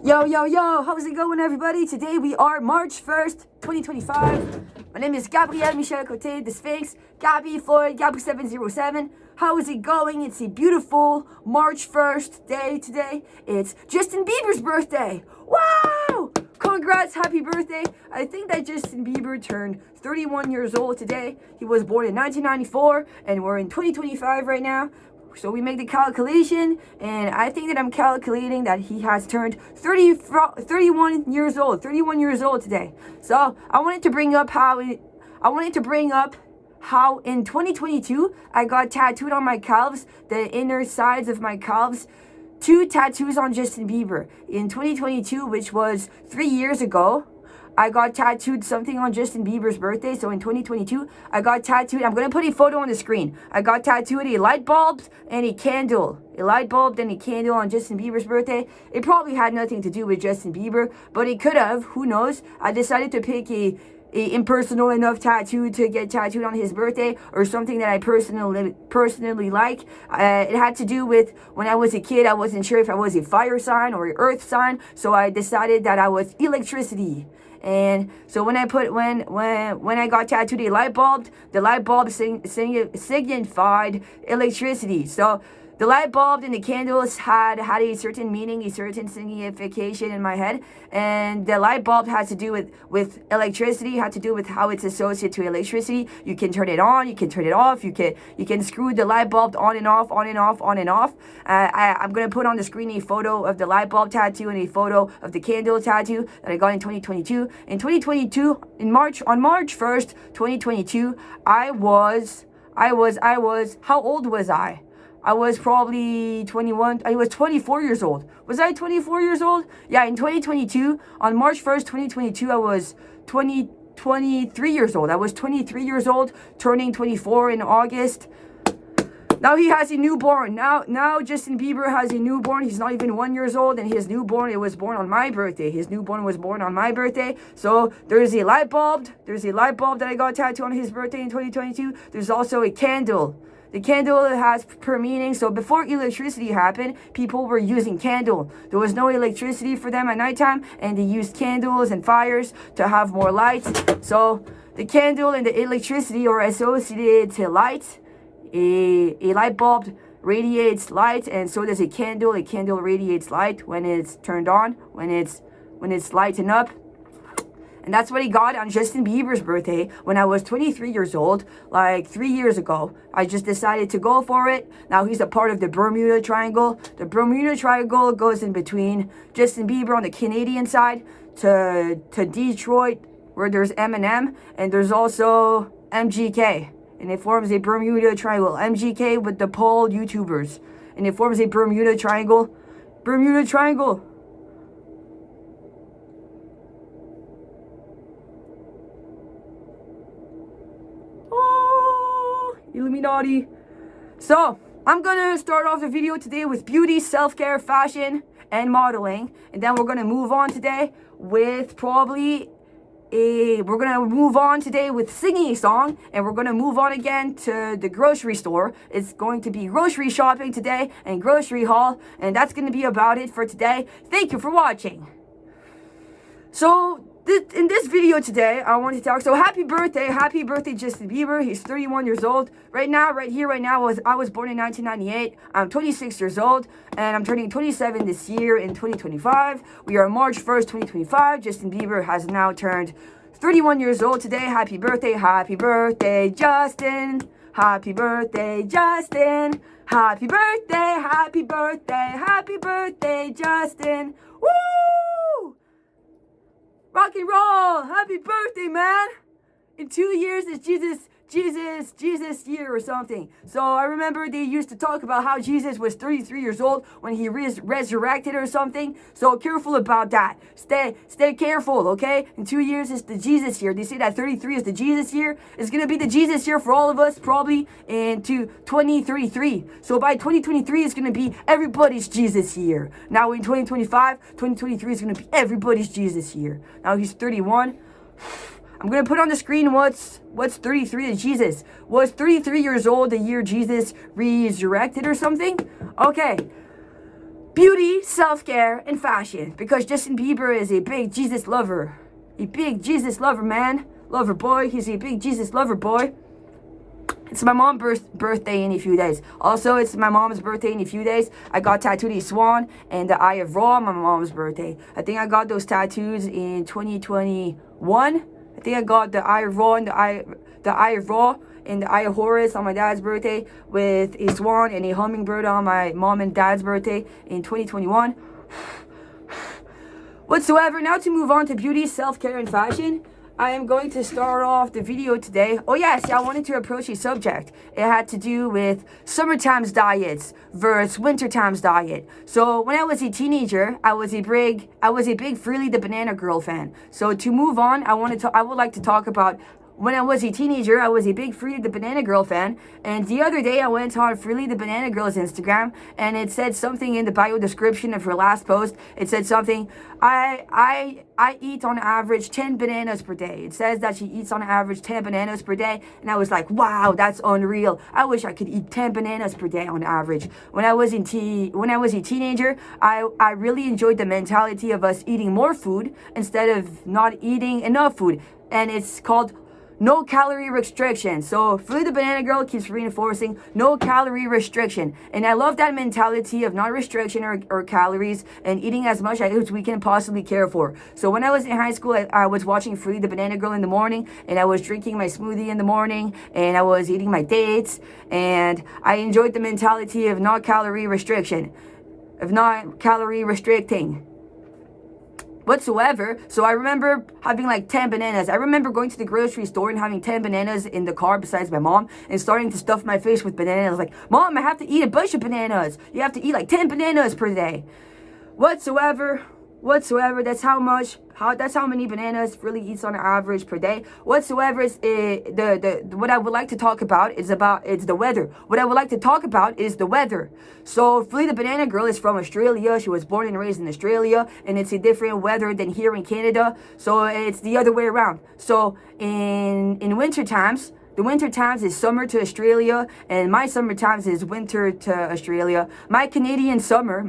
Yo, how's it going, everybody? Today we are March 1st, 2025. My name is Gabrielle M, Côté, the Sphinx, Gabbie Floyd, Gabbie707. How is it going? It's a beautiful March 1st day today. It's Justin Bieber's birthday. Wow! Congrats, happy birthday. I think that Justin Bieber turned 31 years old today. He was born in 1994, and we're in 2025 right now. So we make the calculation, and I think that I'm calculating that he has turned 31 years old today. So I wanted to bring up how in 2022 I got tattooed on my calves, the inner sides of my calves, 2 tattoos on Justin Bieber. In 2022, which was 3 years ago, I got tattooed something on Justin Bieber's birthday. So in 2022, I got tattooed. I'm going to put a photo on the screen. I got tattooed a light bulb and a candle. A light bulb and a candle on Justin Bieber's birthday. It probably had nothing to do with Justin Bieber, but it could have. Who knows? I decided to pick a impersonal enough tattoo to get tattooed on his birthday, or something that I personally like. It had to do with when I was a kid. I wasn't sure if I was a fire sign or an earth sign, so I decided that I was electricity. And so when I got tattooed a light bulb, the light bulb signified electricity. So the light bulb and the candles had a certain meaning, a certain signification in my head. And the light bulb has to do with electricity, had to do with how it's associated to electricity. You can turn it on, you can turn it off, you can screw the light bulb on and off, on and off, on and off. I'm going to put on the screen a photo of the light bulb tattoo and a photo of the candle tattoo that I got in 2022. In 2022, on March 1st, 2022, I was, how old was I? I was probably 21. I was 24 years old. Was I 24 years old? Yeah, in 2022, on March 1st, 2022, I was 23 years old. I was 23 years old, turning 24 in August. Now he has a newborn. Now Justin Bieber has a newborn. He's not even 1 year old, and his newborn, it was born on my birthday. His newborn was born on my birthday. So there's a light bulb. There's a light bulb that I got tattooed on his birthday in 2022. There's also a candle. The candle has per meaning. So before electricity happened, people were using candle. There was no electricity for them at nighttime, and they used candles and fires to have more light. So the candle and the electricity are associated to light. A light bulb radiates light, and so does a candle. A candle radiates light when it's turned on, when it's lighting up. And that's what he got on Justin Bieber's birthday when I was 23 years old, like 3 years ago. I just decided to go for it. Now he's a part of the Bermuda Triangle. The Bermuda Triangle goes in between Justin Bieber on the Canadian side to Detroit, where there's Eminem, and there's also MGK. And it forms a Bermuda Triangle. MGK with the pole YouTubers. And it forms a Bermuda Triangle. Bermuda Triangle. Illuminati. So I'm gonna start off the video today with beauty, self-care, fashion, and modeling, and then we're gonna move on today with singing a song, and we're gonna move on again to the grocery store. It's going to be grocery shopping today and grocery haul, and that's gonna be about it for today. Thank you for watching. So in this video today, I want to talk. So happy birthday, Justin Bieber. He's 31 years old. Right now, I was born in 1998. I'm 26 years old, and I'm turning 27 this year in 2025. We are March 1st, 2025. Justin Bieber has now turned 31 years old today. Happy birthday, Justin. Happy birthday, Justin. Happy birthday, Justin. Woo! Rock and roll! Happy birthday, man! In 2 years, it's Jesus year or something. So I remember they used to talk about how Jesus was 33 years old when he resurrected or something. So careful about that. Stay careful, okay? In 2 years, it's the Jesus year. They say that 33 is the Jesus year. It's going to be the Jesus year for all of us, probably into 2033. So by 2023, it's going to be everybody's Jesus year. Now in 2025, 2023 is going to be everybody's Jesus year. Now he's 31. I'm going to put on the screen what's 33 to Jesus. Was 33 years old the year Jesus resurrected or something? Okay. beauty, self-care, and fashion. Because Justin Bieber is a big Jesus lover. A big Jesus lover, man. Lover boy. He's a big Jesus lover boy. It's my mom's birthday in a few days. Also, it's my mom's birthday in a few days. I got tattooed a swan and the Eye of Ra on my mom's birthday. I think I got those tattoos in 2021. I think I got the Eye of Ra and the Eye of Ra and the Eye of Horus on my dad's birthday, with a swan and a hummingbird on my mom and dad's birthday in 2021. Whatsoever, now to move on to beauty, self-care, and fashion. I am going to start off the video today. Oh yes, I wanted to approach a subject. It had to do with summertime's diets versus wintertime's diet. So when I was a teenager, I was a big Freely the Banana Girl fan. So to move on, I would like to talk about when I was a teenager. I was a big Freely the Banana Girl fan, and the other day I went on Freely the Banana Girl's Instagram, and it said something in the bio description of her last post. It said something, I eat on average 10 bananas per day. It says that she eats on average 10 bananas per day, and I was like, wow, that's unreal. I wish I could eat 10 bananas per day on average. When I was a teenager, I really enjoyed the mentality of us eating more food instead of not eating enough food, and it's called no calorie restriction. So Freely the Banana Girl keeps reinforcing no calorie restriction. And I love that mentality of not restriction or calories, and eating as much as we can possibly care for. So when I was in high school, I was watching Freely the Banana Girl in the morning, and I was drinking my smoothie in the morning, and I was eating my dates, and I enjoyed the mentality of not calorie restriction, of not calorie restricting whatsoever. So I remember having like 10 bananas. I remember going to the grocery store and having 10 bananas in the car besides my mom, and starting to stuff my face with bananas. I was like, Mom, I have to eat a bunch of bananas. You have to eat like 10 bananas per day. Whatsoever, that's how many bananas Freely eats on average per day. Whatsoever is what I would like to talk about is the weather. What I would like to talk about is the weather. So Freely the Banana Girl is from Australia. She was born and raised in Australia, and it's a different weather than here in Canada. So it's the other way around. So in winter times, the winter times is summer to Australia, and my summer times is winter to Australia. My Canadian summer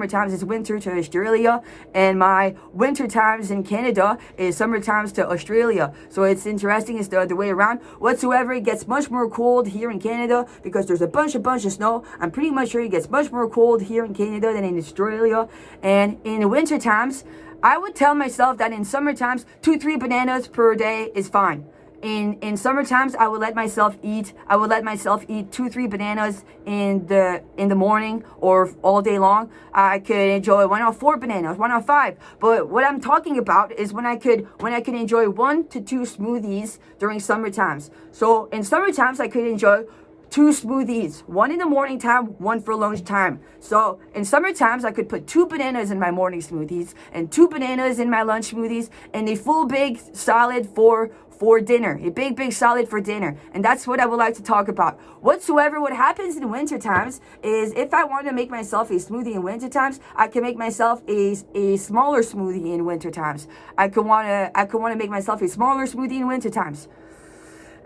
times is winter to Australia, and my winter times in Canada is summer times to Australia. So it's interesting, it's the other way around. Whatsoever, it gets much more cold here in Canada because there's a bunch of snow. I'm pretty much sure it gets much more cold here in Canada than in Australia. And in the winter times, I would tell myself that in summer times, 2-3 bananas per day is fine. In summer times, I would let myself eat 2-3 bananas in the morning or all day long. I could enjoy 1 or 4 bananas, 1 or 5. But what I'm talking about is when I could enjoy 1 to 2 smoothies during summer times. So in summer times, I could enjoy 2 smoothies, 1 in the morning time, 1 for lunch time. So in summer times, I could put 2 bananas in my morning smoothies and 2 bananas in my lunch smoothies, and a full big salad for dinner, a big salad for dinner. And that's what I would like to talk about. Whatsoever, what happens in winter times is if I want to make myself a smoothie in winter times, I can make myself a smaller smoothie in winter times. I could want to make myself a smaller smoothie in winter times.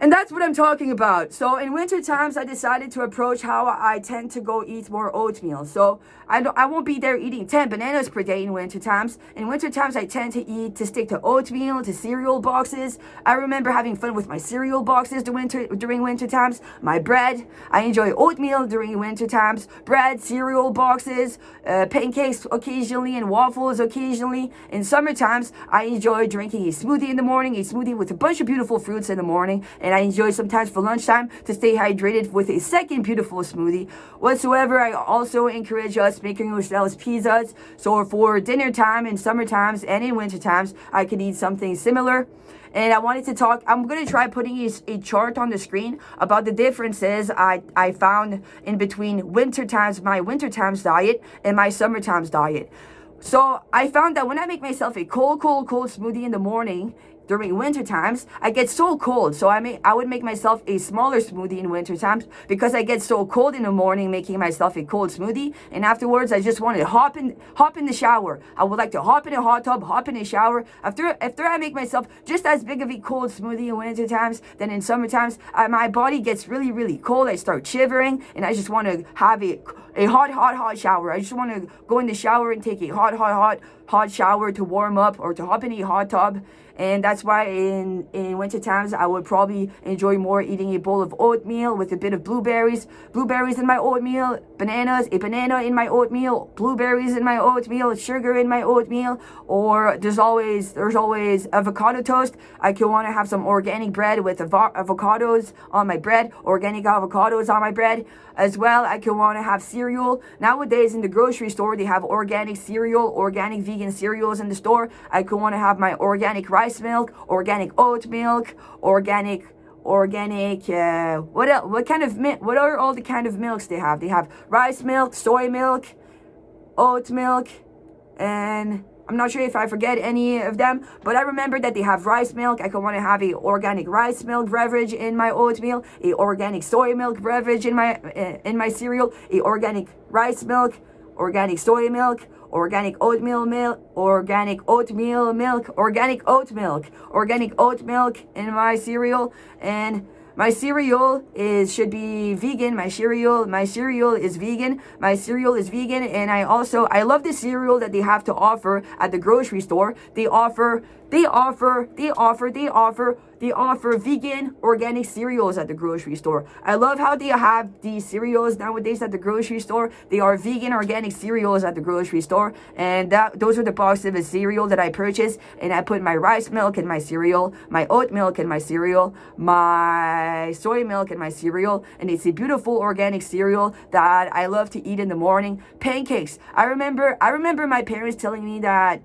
And that's what I'm talking about. So in winter times, I decided to approach how I tend to go eat more oatmeal. So I won't be there eating 10 bananas per day in winter times. In winter times, I tend to stick to oatmeal, to cereal boxes. I remember having fun with my cereal boxes during winter times. My bread, I enjoy oatmeal during winter times. Bread, cereal boxes, pancakes occasionally, and waffles occasionally. In summer times, I enjoy drinking a smoothie in the morning, a smoothie with a bunch of beautiful fruits in the morning. And I enjoy sometimes for lunchtime to stay hydrated with a second beautiful smoothie. Whatsoever, I also encourage us making ourselves pizzas. So for dinner time in summer times and in winter times, I could eat something similar. And I wanted to talk, I'm going to try putting a chart on the screen about the differences I found in between winter times, my winter times diet, and my summer times diet. So I found that when I make myself a cold smoothie in the morning, during winter times, I get so cold. So I would make myself a smaller smoothie in winter times because I get so cold in the morning making myself a cold smoothie. And afterwards, I just want to hop in the shower. I would like to hop in a hot tub, hop in a shower. After I make myself just as big of a cold smoothie in winter times than in summer times, my body gets really cold. I start shivering, and I just want to have a hot shower. I just want to go in the shower and take a hot shower to warm up or to hop in a hot tub. And that's why in winter times, I would probably enjoy more eating a bowl of oatmeal with a bit of blueberries in my oatmeal, a banana in my oatmeal, blueberries in my oatmeal, sugar in my oatmeal, or there's always avocado toast. I could want to have some organic bread with avocados on my bread, organic avocados on my bread. As well, I could want to have cereal. Nowadays in the grocery store, they have organic cereal, organic vegan cereals in the store. I could want to have my organic rice milk, organic oat milk, organic what are all the kind of milks they have? They have rice milk, soy milk, oat milk, and I'm not sure if I forget any of them, but I remember that they have rice milk. I could want to have a organic rice milk beverage in my oatmeal, a organic soy milk beverage in my cereal, a organic rice milk, organic soy milk, organic oatmeal milk, organic oatmeal milk, organic oat milk in my cereal. And my cereal should be vegan. My cereal is vegan. And I love the cereal that they have to offer at the grocery store. They offer vegan organic cereals at the grocery store. I love how they have these cereals nowadays at the grocery store. They are vegan organic cereals at the grocery store, and those are the boxes of a cereal that I purchased, and I put my rice milk in my cereal, my oat milk in my cereal, my soy milk in my cereal, and it's a beautiful organic cereal that I love to eat in the morning. Pancakes. I remember my parents telling me that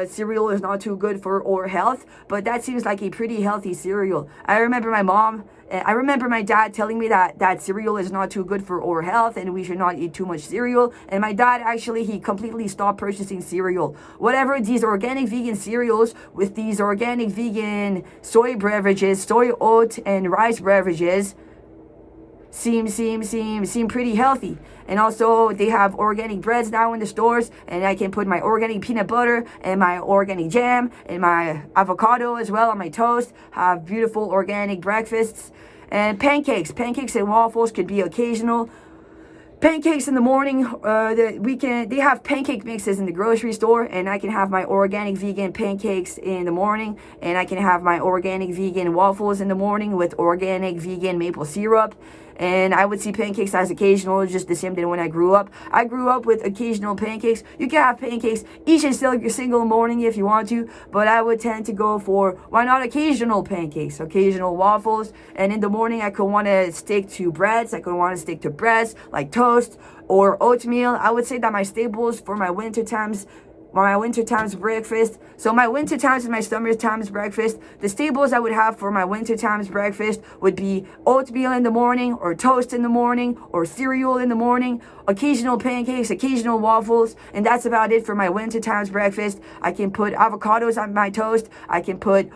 cereal is not too good for our health, but that seems like a pretty healthy cereal. I remember my dad telling me that cereal is not too good for our health and we should not eat too much cereal. And my dad he completely stopped purchasing cereal. Whatever these organic vegan cereals with these organic vegan soy beverages, soy oat and rice beverages seem pretty healthy. And also they have organic breads now in the stores, and I can put my organic peanut butter and my organic jam and my avocado as well on my toast. Have beautiful organic breakfasts. And pancakes and waffles could be occasional. Pancakes in the morning, they have pancake mixes in the grocery store, and I can have my organic vegan pancakes in the morning, and I can have my organic vegan waffles in the morning with organic vegan maple syrup. And I would see pancakes as occasional, just the same than when I grew up. I grew up with occasional pancakes. You can have pancakes each and single morning if you want to, but I would tend to go for, why not occasional pancakes, occasional waffles. And in the morning, I could want to stick to breads. I could want to stick to breads like toast or oatmeal. I would say that my staples for my winter times breakfast. So my winter times and my summer times breakfast, the staples I would have for my winter times breakfast would be oatmeal in the morning, or toast in the morning, or cereal in the morning, occasional pancakes, occasional waffles, and that's about it for my winter times breakfast. I can put avocados on my toast. I can put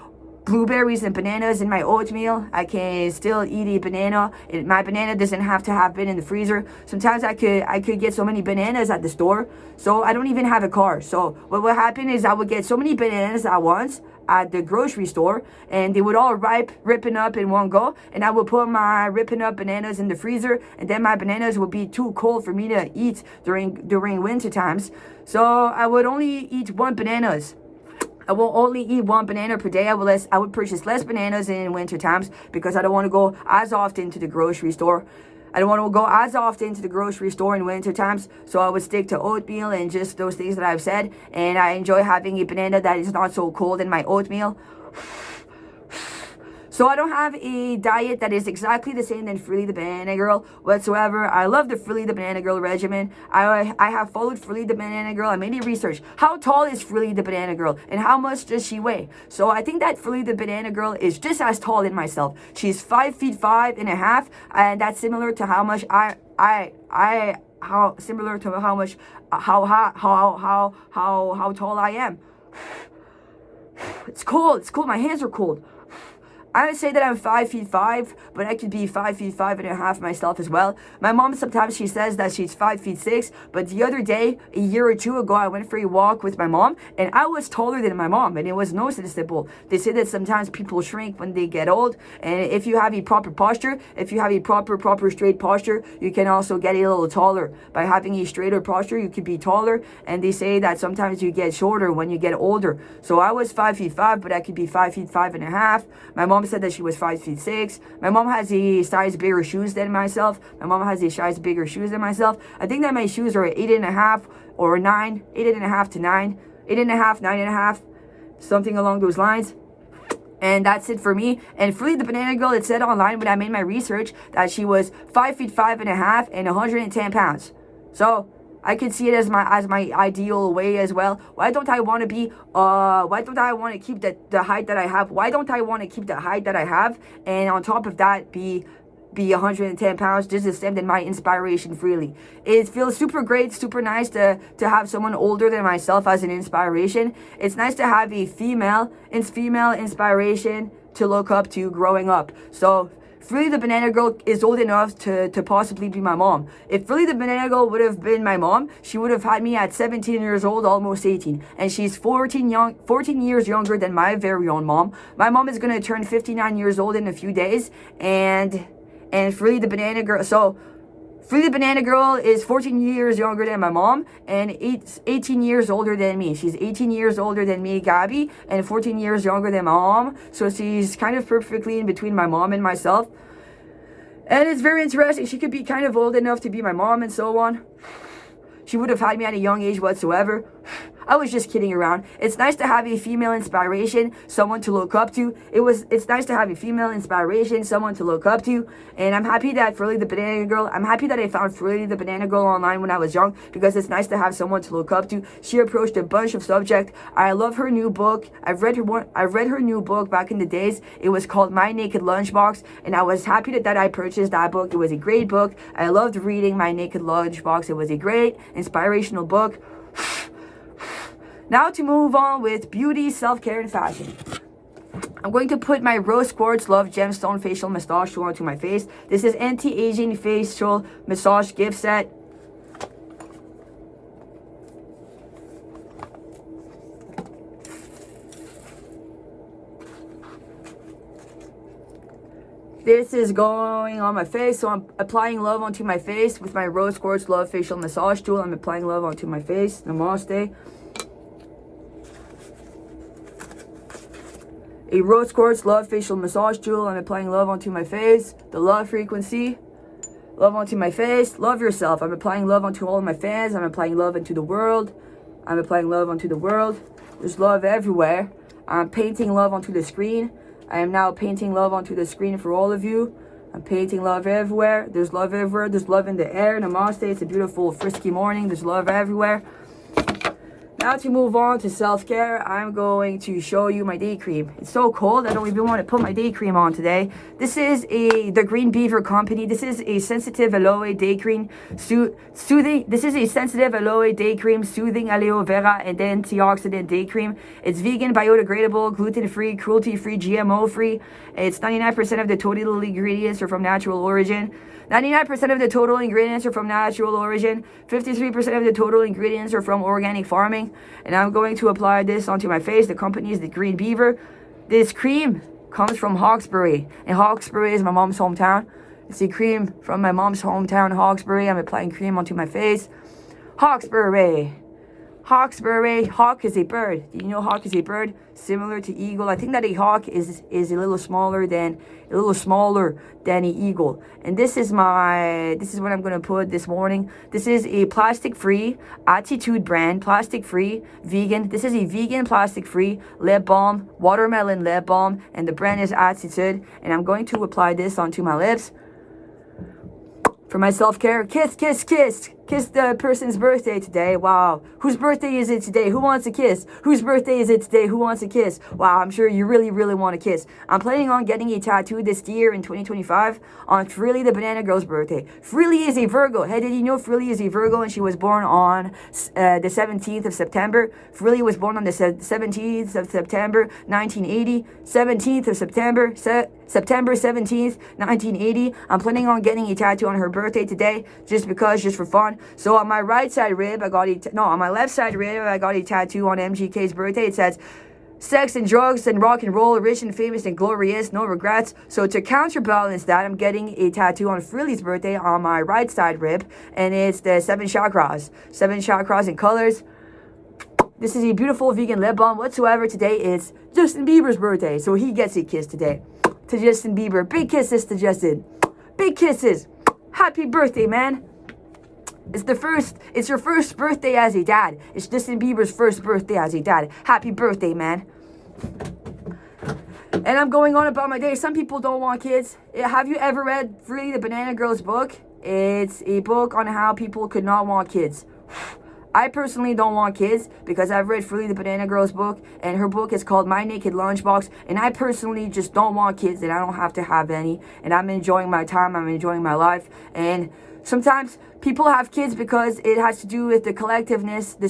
blueberries and bananas in my oatmeal. I can still eat a banana. My banana doesn't have to have been in the freezer. Sometimes I could get so many bananas at the store, so I don't even have a car. So what would happen is I would get so many bananas at once at the grocery store, and they would all ripen up in one go, and I would put my ripen up bananas in the freezer, and then my bananas would be too cold for me to eat during winter times. So I would only eat I will only eat one banana per day. I would purchase less bananas in winter times because I don't want to go as often to the grocery store. I don't want to go as often to the grocery store in winter times, so I would stick to oatmeal and just those things that I've said. And I enjoy having a banana that is not so cold in my oatmeal. So I don't have a diet that is exactly the same than Frilly the Banana Girl whatsoever. I love the Frilly the Banana Girl regimen. I have followed Frilly the Banana Girl. I made a research. How tall is Frilly the Banana Girl, and how much does she weigh? So I think that Frilly the Banana Girl is just as tall as myself. She's 5'5.5", and that's similar to how much how tall I am. It's cold. My hands are cold. I would say that I'm 5'5", but I could be 5'5.5" myself as well. My mom sometimes she says that she's 5'6", but the other day, a year or two ago, I went for a walk with my mom, and I was taller than my mom, and it was noticeable. They say that sometimes people shrink when they get old, and if you have a proper posture, if you have a proper straight posture, you can also get a little taller. By having a straighter posture, you could be taller, and they say that sometimes you get shorter when you get older. So I was 5'5", but I could be 5'5.5". My mom said that she was 5'6". My mom has a size bigger shoes than myself. My mom has a size bigger shoes than myself. I think that my shoes are 8.5 or 9, 8.5 to 9, 8.5, 9.5, something along those lines. And that's it for me. And Freely the Banana Girl, it said online when I made my research that she was 5'5.5" and 110 pounds. So I could see it as my ideal way as well. Why don't I want to be why don't I want to keep the height that I have? Why don't I want to keep the height that I have, and on top of that be 110 pounds, just to stand in my inspiration freely? It feels super great, super nice to have someone older than myself as an inspiration. It's nice to have a female inspiration to look up to growing up. So Freely the Banana Girl is old enough to possibly be my mom. If Freely the Banana Girl would have been my mom, she would have had me at 17 years old, almost 18. And she's 14 years younger than my very own mom. My mom is going to turn 59 years old in a few days. And Freely the Banana Girl, so Freely the Banana Girl is 14 years younger than my mom and 18 years older than me. She's 18 years older than me, Gabbie, and 14 years younger than my mom. So she's kind of perfectly in between my mom and myself. And it's very interesting. She could be kind of old enough to be my mom and so on. She would have had me at a young age whatsoever. I was just kidding around. It's nice to have a female inspiration, someone to look up to. It's nice to have a female inspiration, someone to look up to. And I'm happy that Freely the Banana Girl, I'm happy that I found Freely the Banana Girl online when I was young, because it's nice to have someone to look up to. She approached a bunch of subjects. I love her new book. I've read her new book back in the days. It was called My Naked Lunchbox, and I was happy that I purchased that book. It was a great book. I loved reading My Naked Lunchbox. It was a great inspirational book. Now to move on with beauty, self-care, and fashion. I'm going to put my Rose Quartz Love Gemstone Facial Massage Tool onto my face. This is anti-aging facial massage gift set. This is going on my face, so I'm applying love onto my face with my Rose Quartz Love Facial Massage Tool. I'm applying love onto my face. Namaste. A Rose Quartz Love Facial Massage Tool. I'm applying love onto my face. The love frequency. Love onto my face. Love yourself. I'm applying love onto all of my fans. I'm applying love into the world. I'm applying love onto the world. There's love everywhere. I'm painting love onto the screen. I am now painting love onto the screen for all of you. I'm painting love everywhere. There's love everywhere. There's love in the air. Namaste. It's a beautiful, frisky morning. There's love everywhere. Now to move on to self-care, I'm going to show you my day cream. It's so cold, I don't even want to put my day cream on today. This is the Green Beaver Company. This is a sensitive aloe day cream, soothing. This is a sensitive aloe day cream, soothing aloe vera and antioxidant day cream. It's vegan, biodegradable, gluten-free, cruelty-free, GMO-free. It's 99% of the total ingredients are from natural origin. 99% of the total ingredients are from natural origin. 53% of the total ingredients are from organic farming. And I'm going to apply this onto my face. The company is the Green Beaver. This cream comes from Hawkesbury. And Hawkesbury is my mom's hometown. It's a cream from my mom's hometown, Hawkesbury. I'm applying cream onto my face. Hawkesbury. Hawkesbury. Hawk is a bird. Do you know hawk is a bird? Similar to eagle. I think that a hawk is a little smaller than an eagle. And this is what I'm gonna put this morning. This is a plastic-free Attitude brand, plastic-free, vegan. This is a vegan plastic-free lip balm, watermelon lip balm, and the brand is Attitude. And I'm going to apply this onto my lips for my self-care. Kiss, kiss, kiss. Kiss the person's birthday today. Wow. Whose birthday is it today? Who wants a kiss? Whose birthday is it today? Who wants a kiss? Wow, I'm sure you really, really want a kiss. I'm planning on getting a tattoo this year in 2025 on Frilly the Banana Girl's birthday. Frilly is a Virgo. Hey, did you know Frilly is a Virgo and she was born on the 17th of September? Frilly was born on the 17th of September, 1980. 17th of September, September 17th, 1980. I'm planning on getting a tattoo on her birthday today just for fun. So on my right side rib, on my left side rib, I got a tattoo on MGK's birthday. It says, sex and drugs and rock and roll, rich and famous and glorious, no regrets. So to counterbalance that, I'm getting a tattoo on Frilly's birthday on my right side rib, and it's the 7 chakras. 7 chakras in colors. This is a beautiful vegan lip balm whatsoever. Today is Justin Bieber's birthday, so he gets a kiss today. To Justin Bieber. Big kisses to Justin. Big kisses. Happy birthday, man. It's your first birthday as a dad. It's Justin Bieber's first birthday as a dad. Happy birthday, man. And I'm going on about my day. Some people don't want kids. Have you ever read Frilly the Banana Girl's book? It's a book on how people could not want kids. I personally don't want kids because I've read Frilly the Banana Girl's book, and her book is called My Naked Lunchbox, and I personally just don't want kids, and I don't have to have any, and I'm enjoying my time, I'm enjoying my life. And sometimes people have kids because it has to do with the collectiveness, the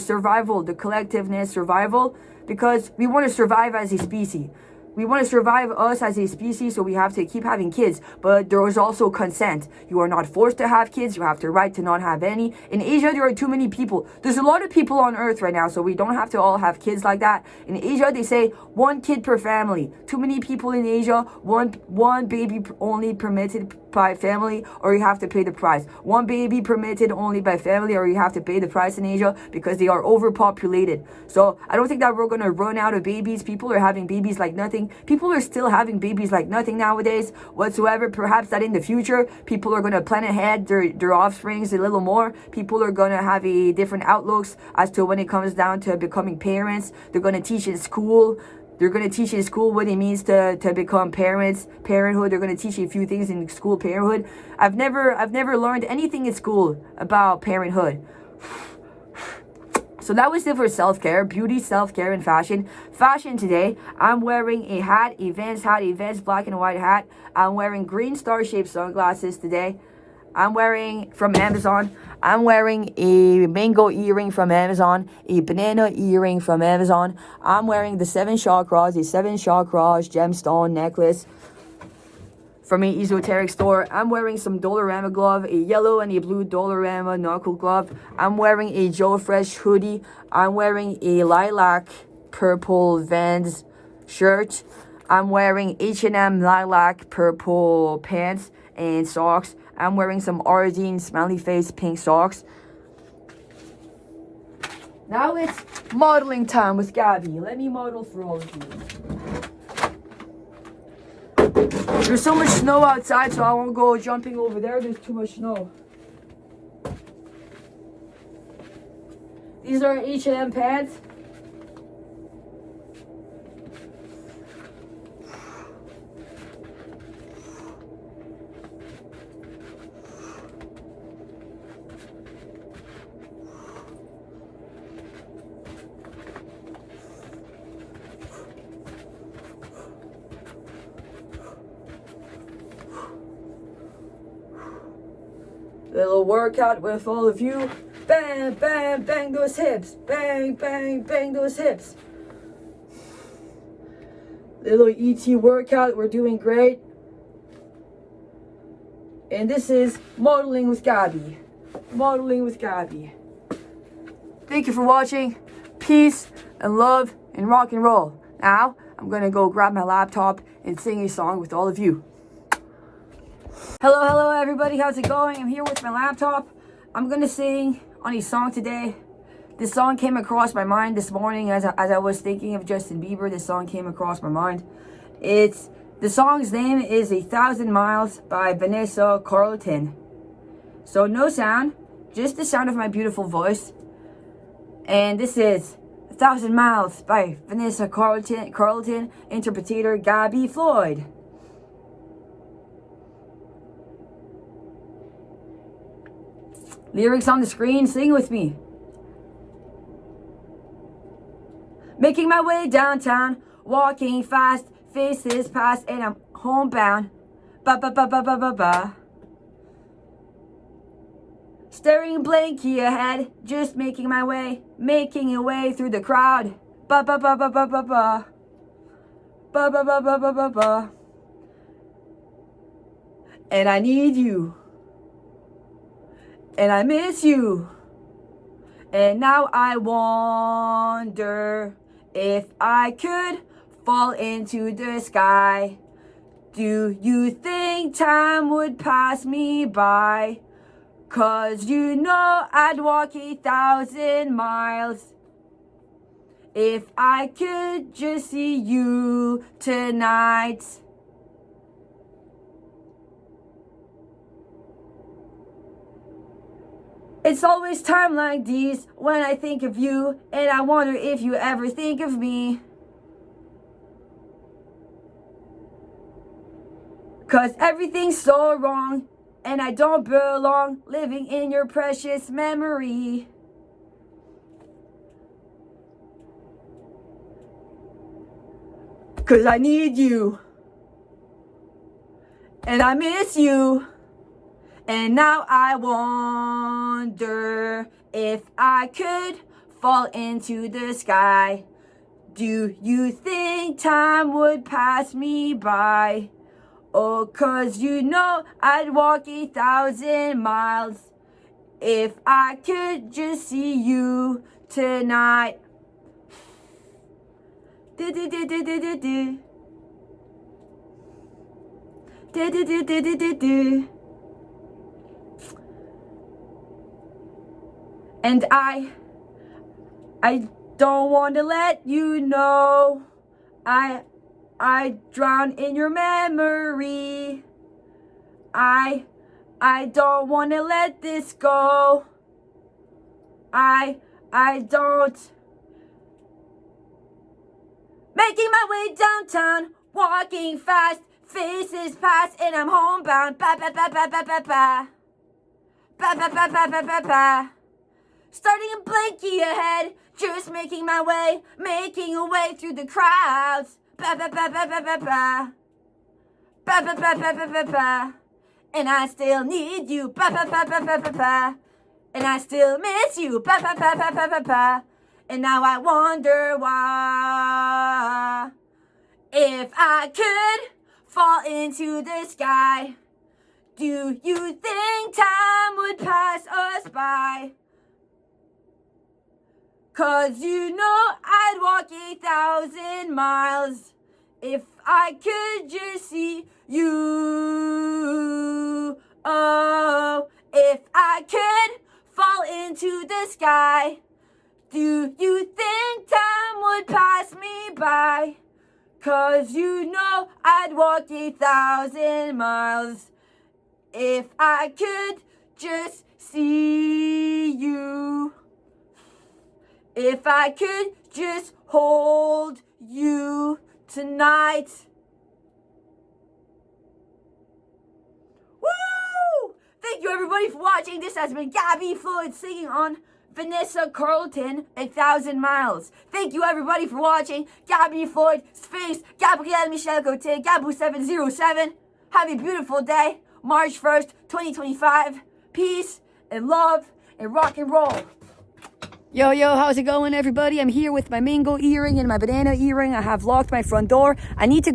collectiveness, survival, because we want to survive as a species. We want to survive us as a species, so we have to keep having kids. But there is also consent. You are not forced to have kids. You have the right to not have any. In Asia, there are too many people. There's a lot of people on Earth right now, so we don't have to all have kids like that. In Asia, they say 1 kid per family. Too many people in Asia, one baby only permitted by family, or you have to pay the price. 1 baby permitted only by family, or you have to pay the price in Asia because they are overpopulated. So I don't think that we're going to run out of babies. People are having babies like nothing. People are still having babies like nothing nowadays whatsoever. Perhaps that in the future, people are going to plan ahead their offsprings a little more. People are going to have a different outlooks as to when it comes down to becoming parents. They're going to teach in school. They're going to teach in school what it means to become parents, parenthood. They're going to teach you a few things in school, parenthood. I've never learned anything in school about parenthood. So that was it for self-care, beauty, self-care, and fashion. Fashion today, I'm wearing a hat, a Vans black and white hat. I'm wearing green star-shaped sunglasses today. I'm wearing, from Amazon, I'm wearing a mango earring from Amazon, a banana earring from Amazon. I'm wearing the 7 chakras, a 7 chakras gemstone necklace from an esoteric store. I'm wearing some Dollarama glove, a yellow and a blue Dollarama knuckle glove. I'm wearing a Joe Fresh hoodie. I'm wearing a lilac purple Vans shirt. I'm wearing H&M lilac purple pants and socks. I'm wearing some Ardeen smiley face pink socks. Now it's modeling time with Gabbie. Let me model for all of you. There's so much snow outside, so I won't go jumping over there. There's too much snow. These are H&M pants. Little workout with all of you. Bang, bang, bang those hips. Bang, bang, bang those hips. Little ET workout. We're doing great. And this is modeling with Gabbie. Modeling with Gabbie. Thank you for watching. Peace and love and rock and roll. Now, I'm going to go grab my laptop and sing a song with all of you. Hello everybody, how's it going? I'm here with my laptop. I'm gonna sing on a song today. This song came across my mind this morning as I was thinking of Justin Bieber. This song came across my mind. The song's name is 1,000 Miles by Vanessa Carlton. So no sound, just the sound of my beautiful voice. And this is 1,000 Miles by Vanessa Carlton, interpreter Gabbie Floyd. Lyrics on the screen, sing with me. Making my way downtown, walking fast, faces past, and I'm homebound. Ba ba ba ba ba ba ba. Staring blankly ahead, just making my way, making a way through the crowd. Ba ba ba ba ba ba ba. Ba ba ba ba ba ba ba. And I need you. And I miss you. And now I wonder if I could fall into the sky. Do you think time would pass me by? 'Cause you know I'd walk 1,000 miles if I could just see you tonight. It's always time like these when I think of you, and I wonder if you ever think of me. 'Cause everything's so wrong, and I don't belong living in your precious memory. Cause I need you, and I miss you, and now I wonder if I could fall into the sky. Do you think time would pass me by? Oh, 'cause you know I'd walk 1,000 miles if I could just see you tonight. Do do do do do do do. Do do do do do do do. And I don't want to let you know I drown in your memory. I don't want to let this go. I don't. Making my way downtown, walking fast, faces pass, and I'm homebound. Ba ba ba ba ba ba ba. Ba ba ba ba ba ba ba. Starting a blankie ahead, just making my way, making a way through the crowds. Ba ba ba ba ba ba ba. Ba ba ba ba ba ba ba. And I still need you. Ba ba ba ba ba ba ba. And I still miss you. Ba ba ba ba ba ba ba. And now I wonder why. If I could fall into the sky, do you think time would pass us by? 'Cause you know I'd walk 1,000 miles if I could just see you. Oh, if I could fall into the sky, do you think time would pass me by? 'Cause you know I'd walk 1,000 miles if I could just see you. If I could just hold you tonight. Woo! Thank you everybody for watching. This has been Gabbie Floyd singing on Vanessa Carlton, 1,000 Miles. Thank you everybody for watching. Gabbie Floyd, Sphinx, Gabrielle Michelle Côté, Gabu707. Have a beautiful day. March 1st, 2025. Peace and love and rock and roll. Yo, how's it going, everybody? I'm here with my mango earring and my banana earring. I have locked my front door. I need to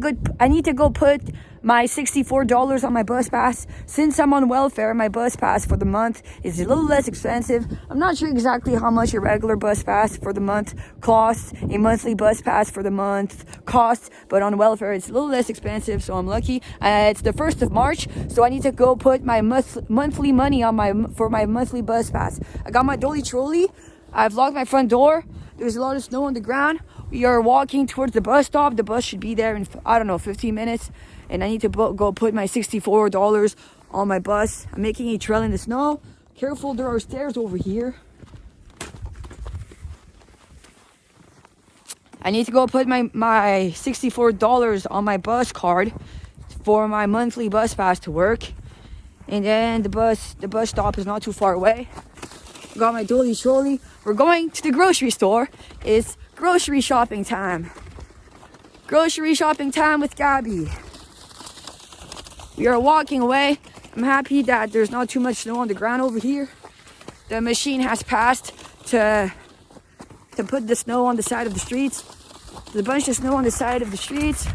go put my $64 on my bus pass. Since I'm on welfare, my bus pass for the month is a little less expensive. I'm not sure exactly how much a regular bus pass for the month costs, a monthly bus pass for the month costs, but on welfare it's a little less expensive, so I'm lucky. It's the 1st of March, so I need to go put my monthly money on for my monthly bus pass. I got my dolly trolley. I've locked my front door. There's a lot of snow on the ground. We are walking towards the bus stop. The bus should be there in, 15 minutes. And I need to go put my $64 on my bus. I'm making a trail in the snow. Careful, there are stairs over here. I need to go put my $64 on my bus card for my monthly bus pass to work. And then the bus stop is not too far away. I got my dolly trolley. We're going to the grocery store. It's grocery shopping time. Grocery shopping time with Gabbie. We are walking away. I'm happy that there's not too much snow on the ground over here. The machine has passed to put the snow on the side of the streets. There's a bunch of snow on the side of the streets.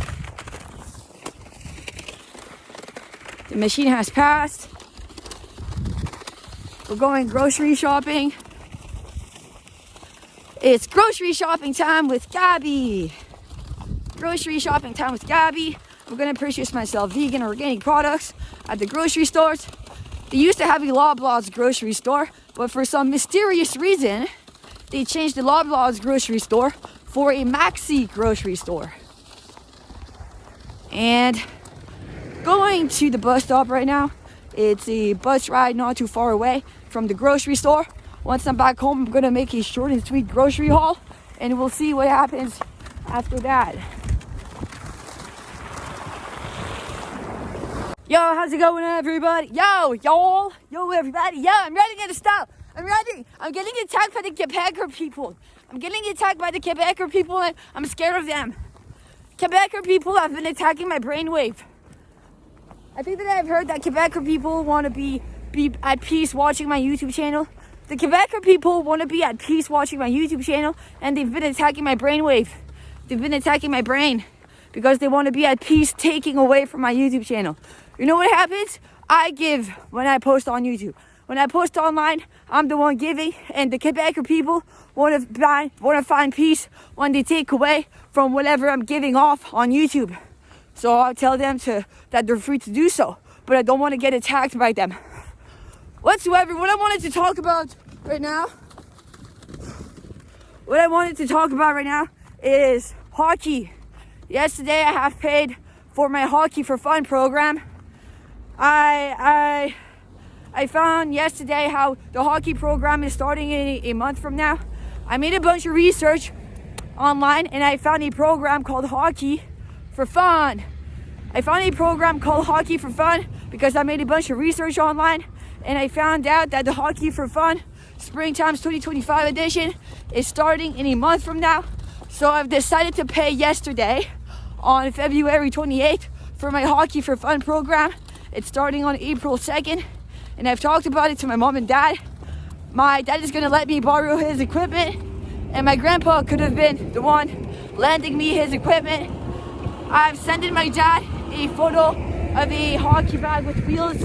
The machine has passed. We're going grocery shopping. It's grocery shopping time with Gabbie. Grocery shopping time with Gabbie. I'm gonna purchase myself vegan or organic products at the grocery stores. They used to have a Loblaws grocery store, but for some mysterious reason, they changed the Loblaws grocery store for a Merci grocery store. And going to the bus stop right now. It's a bus ride not too far away from the grocery store. Once I'm back home, I'm gonna make a short and sweet grocery haul, and we'll see what happens after that. Yo, how's it going, everybody? Yo, y'all. Yo, everybody. Yo, I'm ready to get a stop. I'm ready. I'm getting attacked by the Quebecer people. I'm getting attacked by the Quebecer people, and I'm scared of them. Quebecer people have been attacking my brainwave. I think that I've heard that Quebecer people want to be at peace watching my YouTube channel. The Quebecer people want to be at peace watching my YouTube channel, and they've been attacking my brainwave. They've been attacking my brain because they want to be at peace taking away from my YouTube channel. You know what happens? I give when I post on YouTube. When I post online, I'm the one giving, and the Quebecer people want to find peace when they take away from whatever I'm giving off on YouTube. So I'll tell them that they're free to do so, but I don't want to get attacked by them. Whatsoever, what I wanted to talk about right now is hockey. Yesterday I have paid for my Hockey for Fun program. I found yesterday how the hockey program is starting in a month from now. I made a bunch of research online, and I found a program called Hockey for Fun. I found a program called Hockey for Fun because I made a bunch of research online, and I found out that the Hockey for Fun Springtime's 2025 edition is starting in a month from now. So I've decided to pay yesterday on February 28th for my Hockey for Fun program. It's starting on April 2nd, and I've talked about it to my mom and dad. My dad is gonna let me borrow his equipment, and my grandpa could have been the one lending me his equipment. I've sent my dad a photo of a hockey bag with wheels.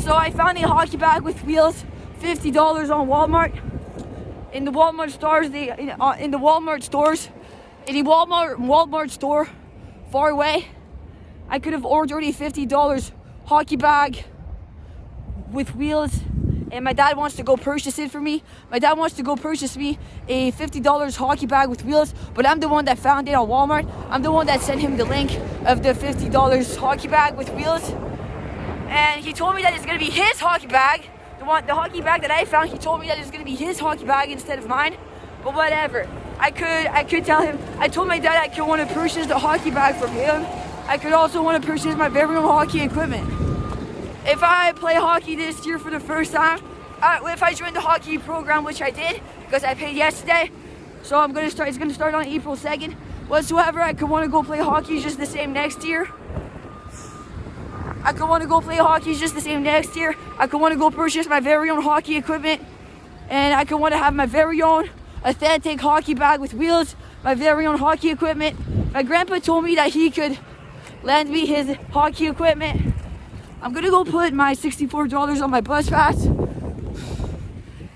So I found a hockey bag with wheels, $50 on Walmart. In the Walmart stores, in the Walmart store far away, I could have ordered a $50 hockey bag with wheels, and my dad wants to go purchase it for me. My dad wants to go purchase me a $50 hockey bag with wheels, but I'm the one that found it on Walmart. I'm the one that sent him the link of the $50 hockey bag with wheels, and he told me that it's gonna be his hockey bag. The hockey bag that I found, he told me that it's gonna be his hockey bag instead of mine. But whatever. I could tell him. I told my dad I could want to purchase the hockey bag from him. I could also want to purchase my very own hockey equipment. If I play hockey this year for the first time, if I join the hockey program, which I did because I paid yesterday, so it's gonna start on April 2nd. Whatsoever, I could want to go play hockey just the same next year. I could want to go play hockey just the same next year. I could want to go purchase my very own hockey equipment, and I could want to have my very own authentic hockey bag with wheels, my very own hockey equipment. My grandpa told me that he could lend me his hockey equipment. I'm gonna go put my $64 on my bus pass.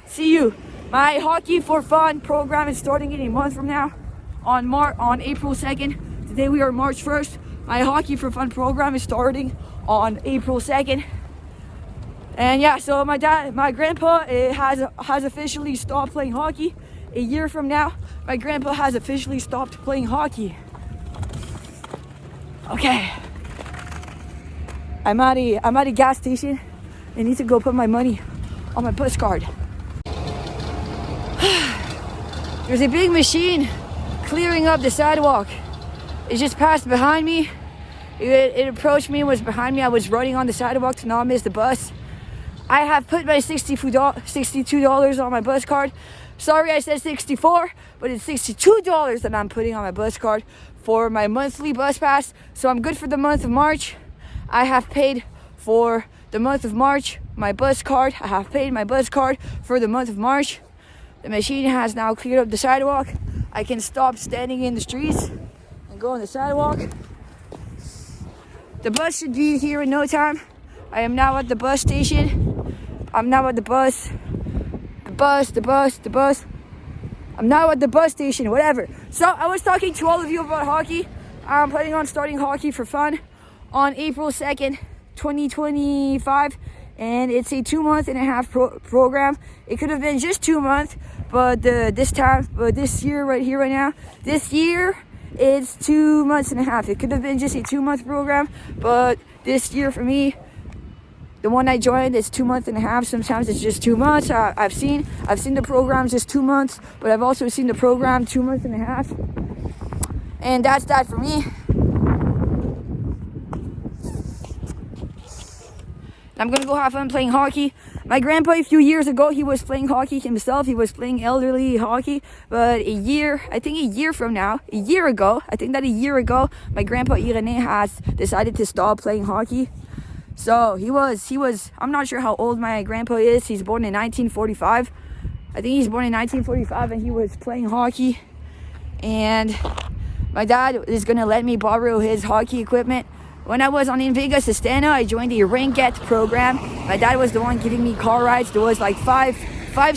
See you. My Hockey for Fun program is starting in a month from now on April 2nd. Today we are March 1st. My Hockey for Fun program is starting on April 2nd. And yeah, so my grandpa has officially stopped playing hockey. A year from now, my grandpa has officially stopped playing hockey. Okay. I'm at a gas station. I need to go put my money on my bus card. There's a big machine clearing up the sidewalk. It just passed behind me. It approached me and was behind me. I was running on the sidewalk to not miss the bus. I have put my $62 on my bus card. Sorry, I said 64, but it's $62 that I'm putting on my bus card for my monthly bus pass. So I'm good for the month of March. I have paid for the month of March my bus card. I have paid my bus card for the month of March. The machine has now cleared up the sidewalk. I can stop standing in the streets and go on the sidewalk. The bus should be here in no time. I am now at the bus station. I'm now at the bus. I'm now at the bus station, whatever. So I was talking to all of you about hockey. I'm planning on starting hockey for fun on April 2nd, 2025. And it's a 2.5-month program. It could have been just 2 months, but this year right here, right now, this year it's 2.5 months. It could have been just a 2-month program, but this year for me, the one I joined is 2.5 months. Sometimes it's just 2 months. I've seen the programs just 2 months, but I've also seen the program 2.5 months. And that's that for me. I'm gonna go have fun playing hockey. My grandpa, a few years ago, he was playing hockey himself. He was playing elderly hockey. But a year ago, my grandpa Irene has decided to stop playing hockey. So he was, I'm not sure how old my grandpa is. He's born in 1945. I think he's born in 1945, and he was playing hockey. And my dad is gonna let me borrow his hockey equipment. When I was in Vegas, Estana, I joined a ringette program. My dad was the one giving me car rides. There was like five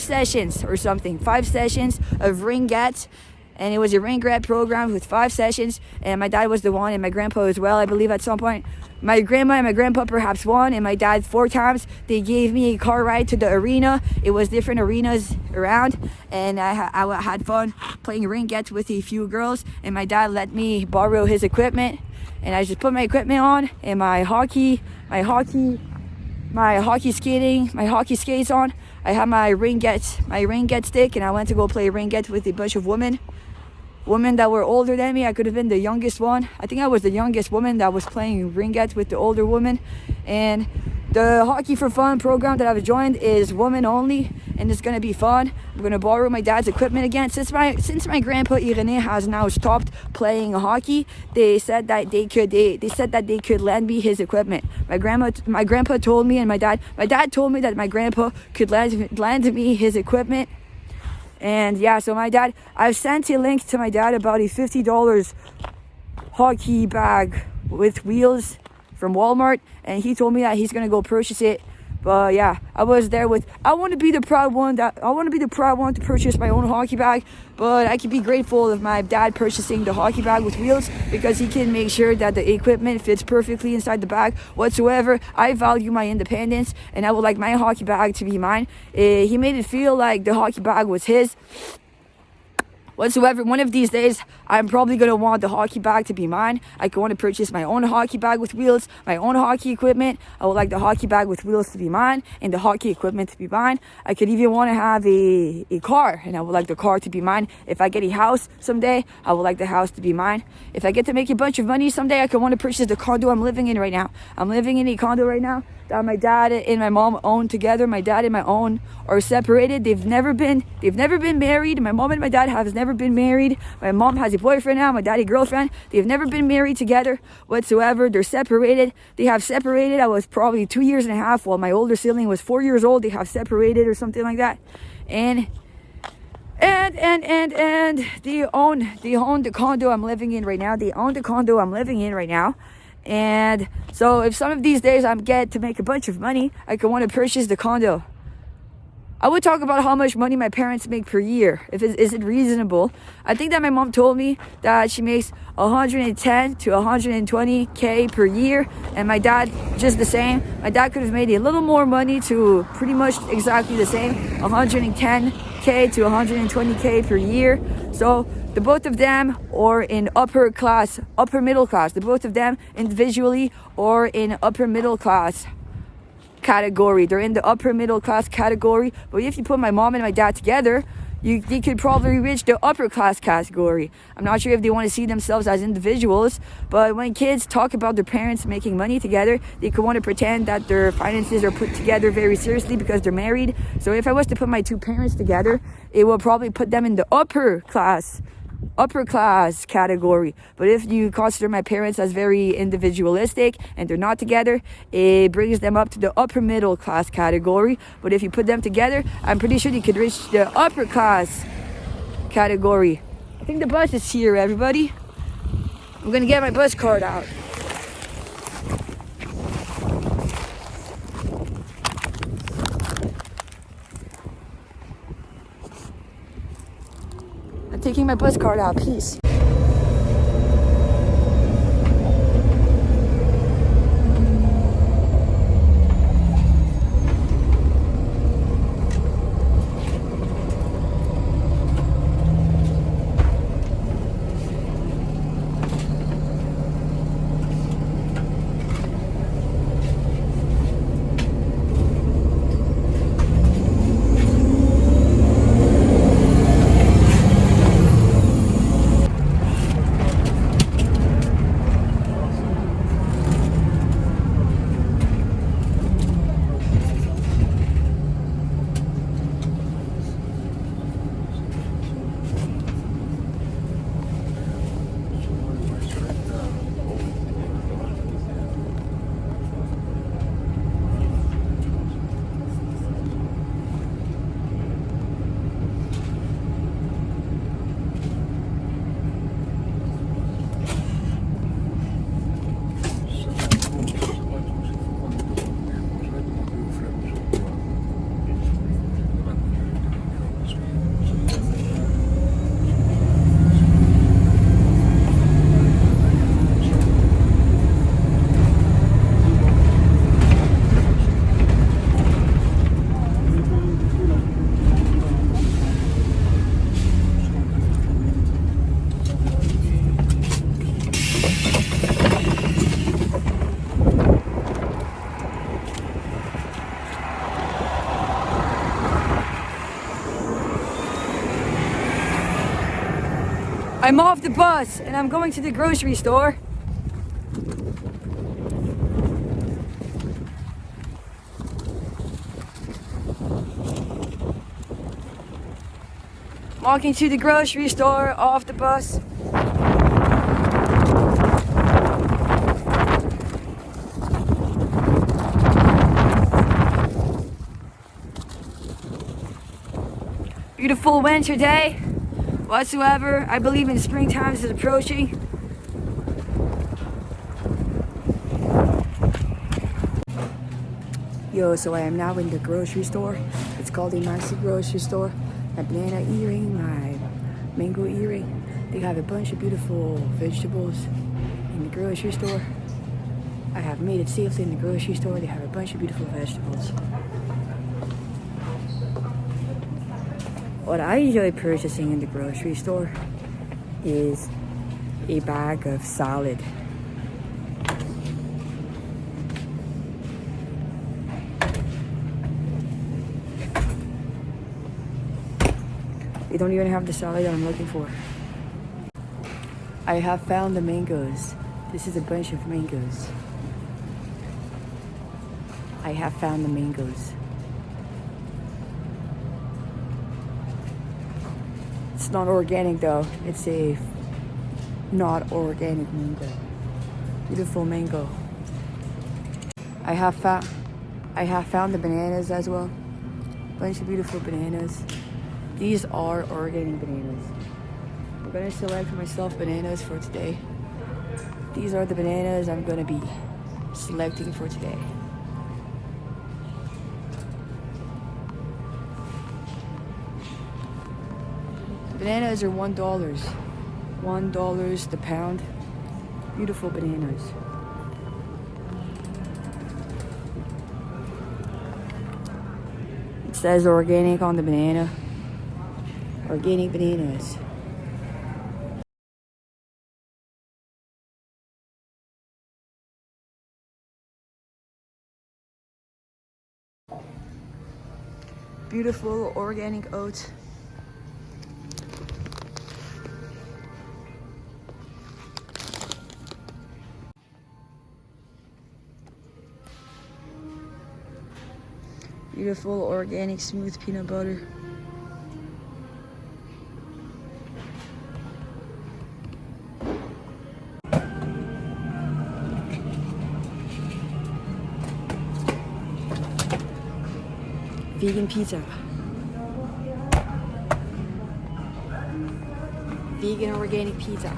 sessions or something. 5 sessions of ringette. And it was a ringette program with 5 sessions. And my dad was the one, and my grandpa as well, I believe at some point. My grandma and my grandpa perhaps 1, and my dad 4 times. They gave me a car ride to the arena. It was different arenas around. And I had fun playing ringette with a few girls. And my dad let me borrow his equipment. And I just put my equipment on and my hockey skates on. I had my ringette stick, and I went to go play ringette with a bunch of women that were older than me. I could have been the youngest one. I think I was the youngest woman that was playing ringette with the older woman. And the Hockey for Fun program that I've joined is women only, and it's gonna be fun. I'm gonna borrow my dad's equipment again. Since my grandpa Irene has now stopped playing hockey, they said that they could lend me his equipment. My grandpa told me, and my dad told me that my grandpa could lend me his equipment. And yeah, so I've sent a link to my dad about a $50 hockey bag with wheels from Walmart, and he told me that he's gonna go purchase it. But yeah, I was there I want to be the proud one to purchase my own hockey bag. But I can be grateful of my dad purchasing the hockey bag with wheels, because he can make sure that the equipment fits perfectly inside the bag whatsoever. I value my independence, and I would like my hockey bag to be mine. He made it feel like the hockey bag was his. Whatsoever, one of these days, I'm probably going to want the hockey bag to be mine. I want to purchase my own hockey bag with wheels, my own hockey equipment. I would like the hockey bag with wheels to be mine, and the hockey equipment to be mine. I could even want to have a car, and I would like the car to be mine. If I get a house someday, I would like the house to be mine. If I get to make a bunch of money someday, I could want to purchase the condo I'm living in right now. I'm living in a condo right now that my dad and my mom own together. My dad and my own are separated. They've never been married. My mom and my dad have never been married. My mom has a boyfriend now, my dad a girlfriend. They've never been married together whatsoever. They're separated. They have separated. I was probably 2.5 years while my older sibling was 4 years old. They have separated or something like that. And they own the condo I'm living in right now. And so if some of these days I get to make a bunch of money, I could want to purchase the condo. I would talk about how much money my parents make per year. Is it reasonable? I think that my mom told me that she makes 110 to 120K per year, and my dad just the same. My dad could have made a little more money to pretty much exactly the same, 110K to 120K per year. So the both of them are in upper middle class. The both of them individually are in upper middle class category. They're in the upper middle class category. But if you put my mom and my dad together, they could probably reach the upper class category. I'm not sure if they want to see themselves as individuals, but when kids talk about their parents making money together, they could want to pretend that their finances are put together very seriously because they're married. So if I was to put my two parents together, it will probably put them in the upper class category. But if you consider my parents as very individualistic and they're not together, it brings them up to the upper middle class category. But if you put them together, I'm pretty sure you could reach the upper class category. I think the bus is here, everybody. I'm gonna get my bus card out. I'm taking my bus card out. Peace. I'm off the bus and I'm going to the grocery store. Walking to the grocery store, off the bus. Beautiful winter day. Whatsoever, I believe in springtime is approaching. Yo, so I am now in the grocery store. It's called the Merci grocery store. My banana earring, my mango earring. They have a bunch of beautiful vegetables in the grocery store. I have made it safely in the grocery store. They have a bunch of beautiful vegetables. What I enjoy purchasing in the grocery store is a bag of salad. They don't even have the salad that I'm looking for. I have found the mangoes. This is a bunch of mangoes. I have found the mangoes. It's not organic though. It's a not organic mango. Beautiful mango. I have found the bananas as well. Bunch of beautiful bananas. These are organic bananas. I'm gonna select for myself bananas for today. These are the bananas I'm gonna be selecting for today. Bananas are $1. $1 the pound. Beautiful bananas. It says organic on the banana. Organic bananas. Beautiful organic oats. Beautiful organic smooth peanut butter. Vegan pizza. Vegan organic pizza.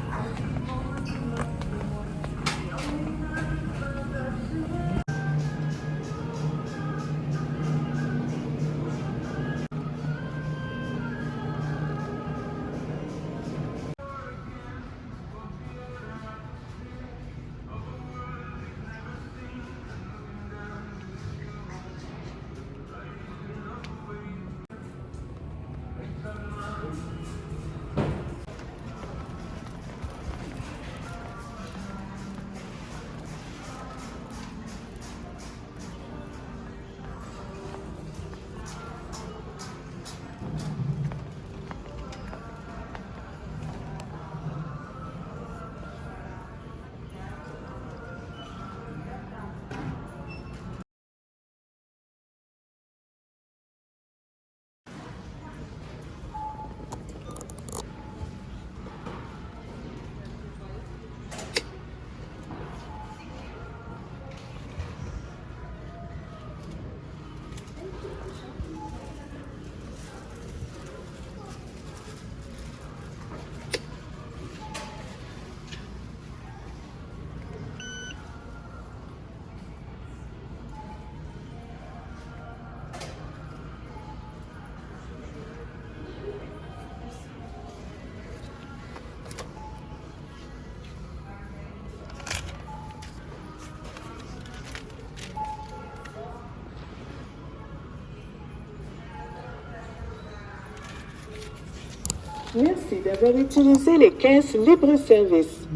Merci d'avoir utilisé les caisses libre-service.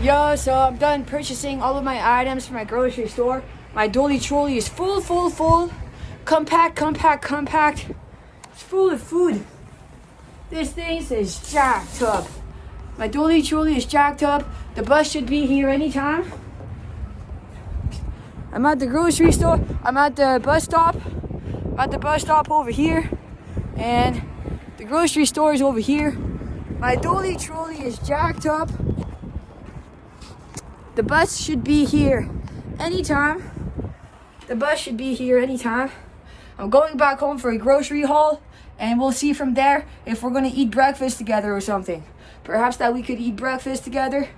Yo, so I'm done purchasing all of my items from my grocery store. My dolly trolley is full. Compact. It's full of food. This thing is jacked up. My dolly trolley is jacked up. The bus should be here anytime. I'm at the grocery store. I'm at the bus stop. I'm at the bus stop over here. And the grocery store is over here. My dolly trolley is jacked up. The bus should be here anytime. The bus should be here anytime. I'm going back home for a grocery haul, and we'll see from there if we're gonna eat breakfast together or something. Perhaps that we could eat breakfast together.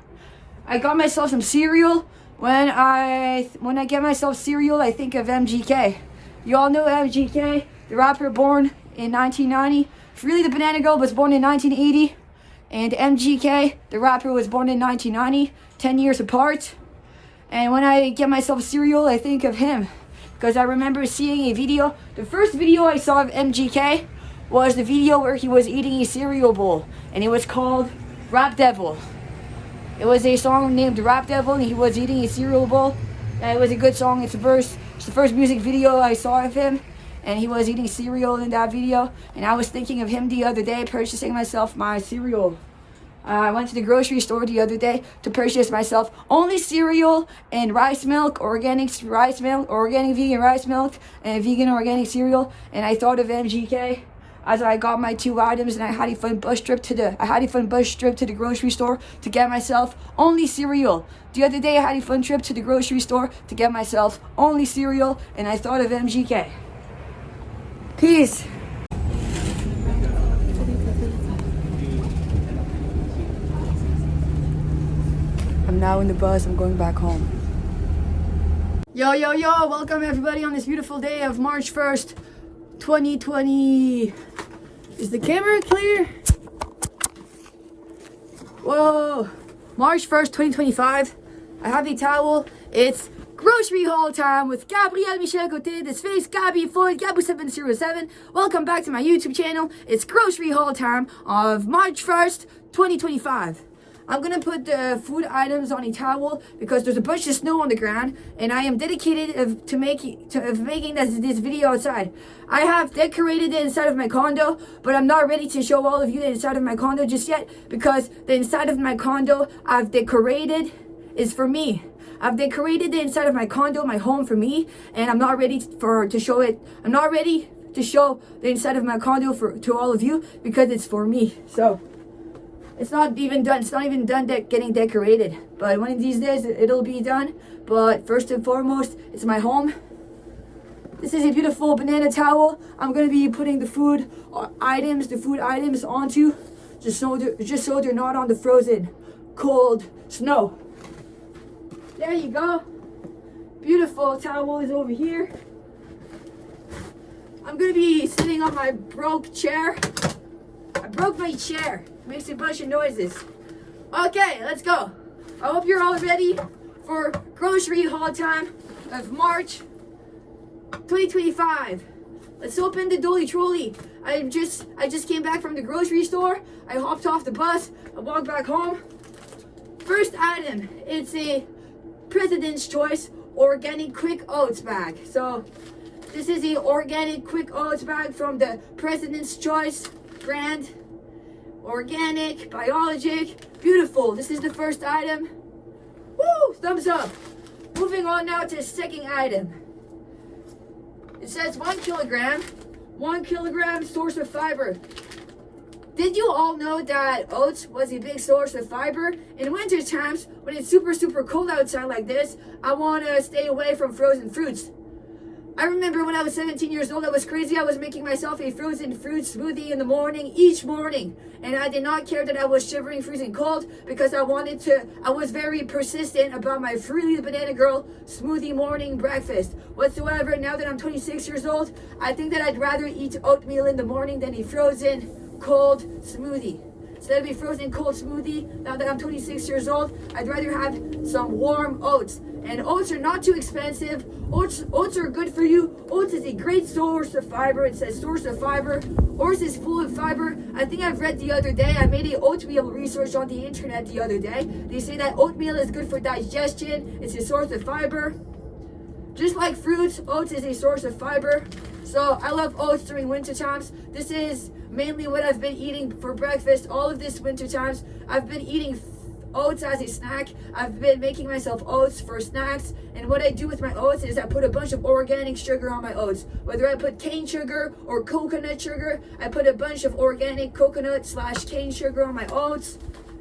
I got myself some cereal. When I get myself cereal, I think of MGK. You all know MGK, the rapper born in 1990. Really, the Banana Girl was born in 1980. And MGK, the rapper, was born in 1990, 10 years apart. And when I get myself cereal, I think of him. Because I remember seeing a video. The first video I saw of MGK was the video where he was eating a cereal bowl. And it was called Rap Devil. It was a song named Rap Devil, and he was eating a cereal bowl. And it was a good song. It's the first music video I saw of him. And he was eating cereal in that video. And I was thinking of him the other day, purchasing myself my cereal. I went to the grocery store the other day to purchase myself only cereal and rice milk, organic rice milk, organic vegan rice milk, and vegan organic cereal. And I thought of MGK as I got my two items, and I had a fun bus trip to the grocery store to get myself only cereal. The other day I had a fun trip to the grocery store to get myself only cereal, and I thought of MGK. Peace. I'm now in the bus. I'm going back home. Yo, welcome everybody on this beautiful day of March 1st, 2020. Is the camera clear? Whoa. March 1st, 2025. I have a towel. It's grocery haul time with Gabrielle M, Côté, the Sphinx, Gabbie Floyd, Gabbie707. Welcome back to my YouTube channel. It's grocery haul time of March 1st, 2025. I'm gonna put the food items on a towel because there's a bunch of snow on the ground, and I am dedicated to making this video outside. I have decorated the inside of my condo, but I'm not ready to show all of you the inside of my condo just yet because the inside of my condo I've decorated is for me. I've decorated the inside of my condo, my home for me, and I'm not ready to show it. I'm not ready to show the inside of my condo to all of you because it's for me. So it's not even done. It's not even done getting decorated. But one of these days it'll be done. But first and foremost, it's my home. This is a beautiful banana towel. I'm gonna be putting the food items onto, just so they're not on the frozen, cold snow. There you go. Beautiful towel is over here. I'm gonna be sitting on my broke chair. I broke my chair. Makes a bunch of noises. Okay, let's go. I hope you're all ready for grocery haul time of March 2025. Let's open the dolly trolley. I just came back from the grocery store. I hopped off the bus. I walked back home. First item, it's a President's Choice organic quick oats bag. So this is the organic quick oats bag from the President's Choice brand. Organic, biologic, beautiful. This is the first item. Woo! Thumbs up. Moving on now to the second item. It says 1 kilogram source of fiber. Did you all know that oats was a big source of fiber? In winter times, when it's super cold outside like this, I want to stay away from frozen fruits. I remember when I was 17 years old, I was crazy. I was making myself a frozen fruit smoothie in the morning, each morning. And I did not care that I was shivering, freezing cold because I was very persistent about my Freely the Banana Girl smoothie morning breakfast. Whatsoever, now that I'm 26 years old, I think that I'd rather eat oatmeal in the morning than a frozen cold smoothie. Instead of a frozen cold smoothie, now that I'm 26 years old, I'd rather have some warm oats. And oats are not too expensive. Oats are good for you. Oats is a great source of fiber. It says source of fiber. Oats is full of fiber. I think I've read the other day, I made a oatmeal research on the internet the other day. They say that oatmeal is good for digestion. It's a source of fiber. Just like fruits, oats is a source of fiber. So I love oats during winter times. This is mainly what I've been eating for breakfast all of this winter times. I've been eating oats as a snack. I've been making myself oats for snacks, and what I do with my oats is I put a bunch of organic sugar on my oats. Whether I put cane sugar or coconut sugar, I put a bunch of organic coconut/cane sugar on my oats.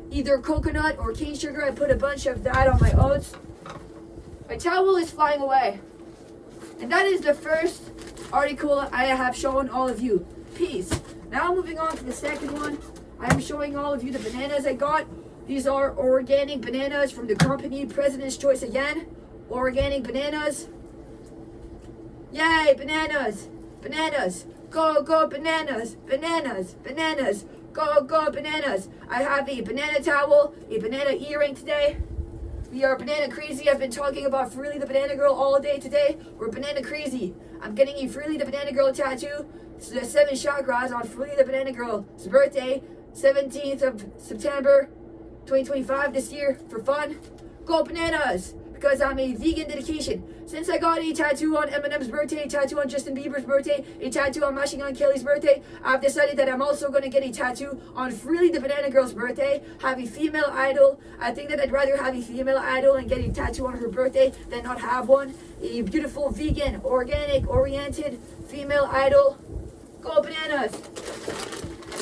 Either coconut or cane sugar, I put a bunch of that on my oats. My towel is flying away. And that is the first article I have shown all of you. Peace. Now moving on to the second one. I'm showing all of you the bananas I got. These are organic bananas from the company President's Choice again. Organic bananas. Yay, bananas. Bananas. Go, go, bananas. Bananas. Bananas. Go, go, bananas. I have a banana towel, a banana earring today. We are banana crazy. I've been talking about Freely the Banana Girl all day today. We're banana crazy. I'm getting a Freely the Banana Girl tattoo. It's the 7 chakras on Freely the Banana Girl's birthday, 17th of September. 2025 this year for fun. Go bananas! Because I'm a vegan dedication. Since I got a tattoo on Eminem's birthday, a tattoo on Justin Bieber's birthday, a tattoo on Machine Gun Kelly's birthday, I've decided that I'm also going to get a tattoo on Freely the Banana Girl's birthday, have a female idol. I think that I'd rather have a female idol and get a tattoo on her birthday than not have one. A beautiful vegan, organic, oriented female idol. Go bananas!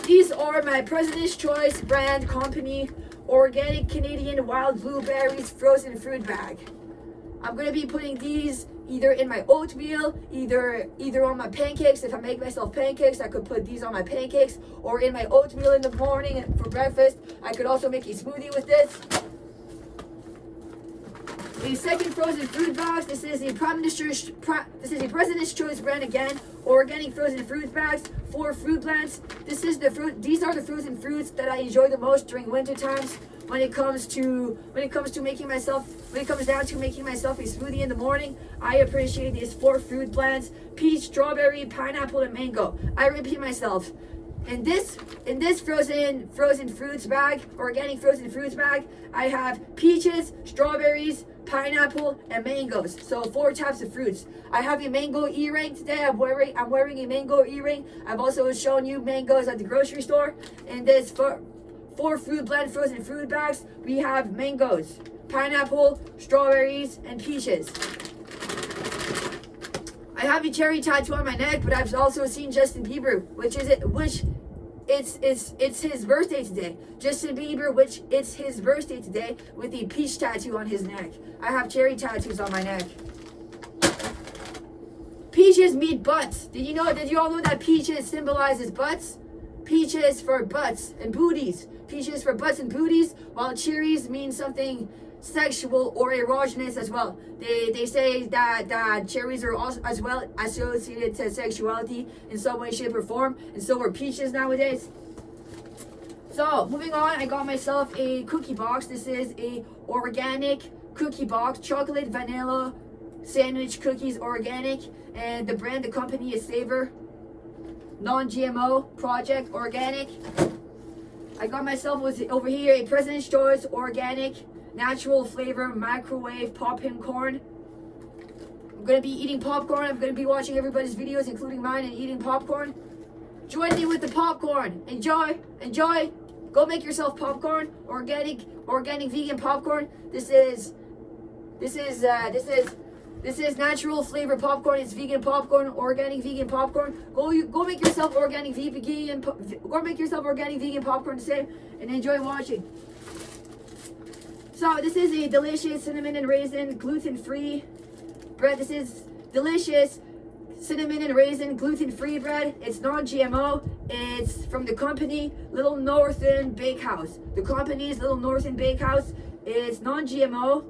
These are my President's Choice brand company organic Canadian wild blueberries frozen fruit bag. I'm gonna be putting these either in my oatmeal, either on my pancakes. If I make myself pancakes, I could put these on my pancakes, or in my oatmeal in the morning for breakfast. I could also make a smoothie with this. A second frozen fruit box. This is a President's Choice brand again. Organic frozen fruit bags, 4 fruit blends. These are the frozen fruits that I enjoy the most during winter times. When it comes down to making myself a smoothie in the morning, I appreciate these 4 fruit blends: peach, strawberry, pineapple, and mango. I repeat myself. In this frozen fruits bag, organic frozen fruits bag, I have peaches, strawberries, pineapple, and mangoes. So 4 types of fruits. I have a mango earring today. I'm wearing a mango earring. I've also shown you mangoes at the grocery store. In this 4 fruit blend frozen fruit bags. We have mangoes, pineapple, strawberries, and peaches. I have a cherry tattoo on my neck, but I've also seen Justin Bieber, it's his birthday today. Justin Bieber, which it's his birthday today, with a peach tattoo on his neck. I have cherry tattoos on my neck. Peaches mean butts. Did you all know that peaches symbolizes butts? Peaches for butts and booties. Peaches for butts and booties, while cherries mean something sexual or erogenous as well. They say that cherries are also as well associated to sexuality in some way, shape, or form, and so are peaches nowadays. So moving on, I got myself a cookie box. This is a organic cookie box, chocolate vanilla sandwich cookies, organic, and the brand, the company is Savor, non-GMO, project, organic. I got myself over here a President's Choice organic natural flavor microwave popcorn corn. I'm gonna be eating popcorn. I'm gonna be watching everybody's videos, including mine, and eating popcorn. Join me with the popcorn. Enjoy. Go make yourself popcorn. Organic vegan popcorn. This is natural flavor popcorn. It's vegan popcorn, organic vegan popcorn. Go make yourself organic vegan popcorn today and enjoy watching. So this is a delicious cinnamon and raisin gluten-free bread. This is delicious cinnamon and raisin gluten-free bread. It's non-GMO. It's from the company Little Northern Bakehouse. The company's Little Northern Bakehouse is non-GMO.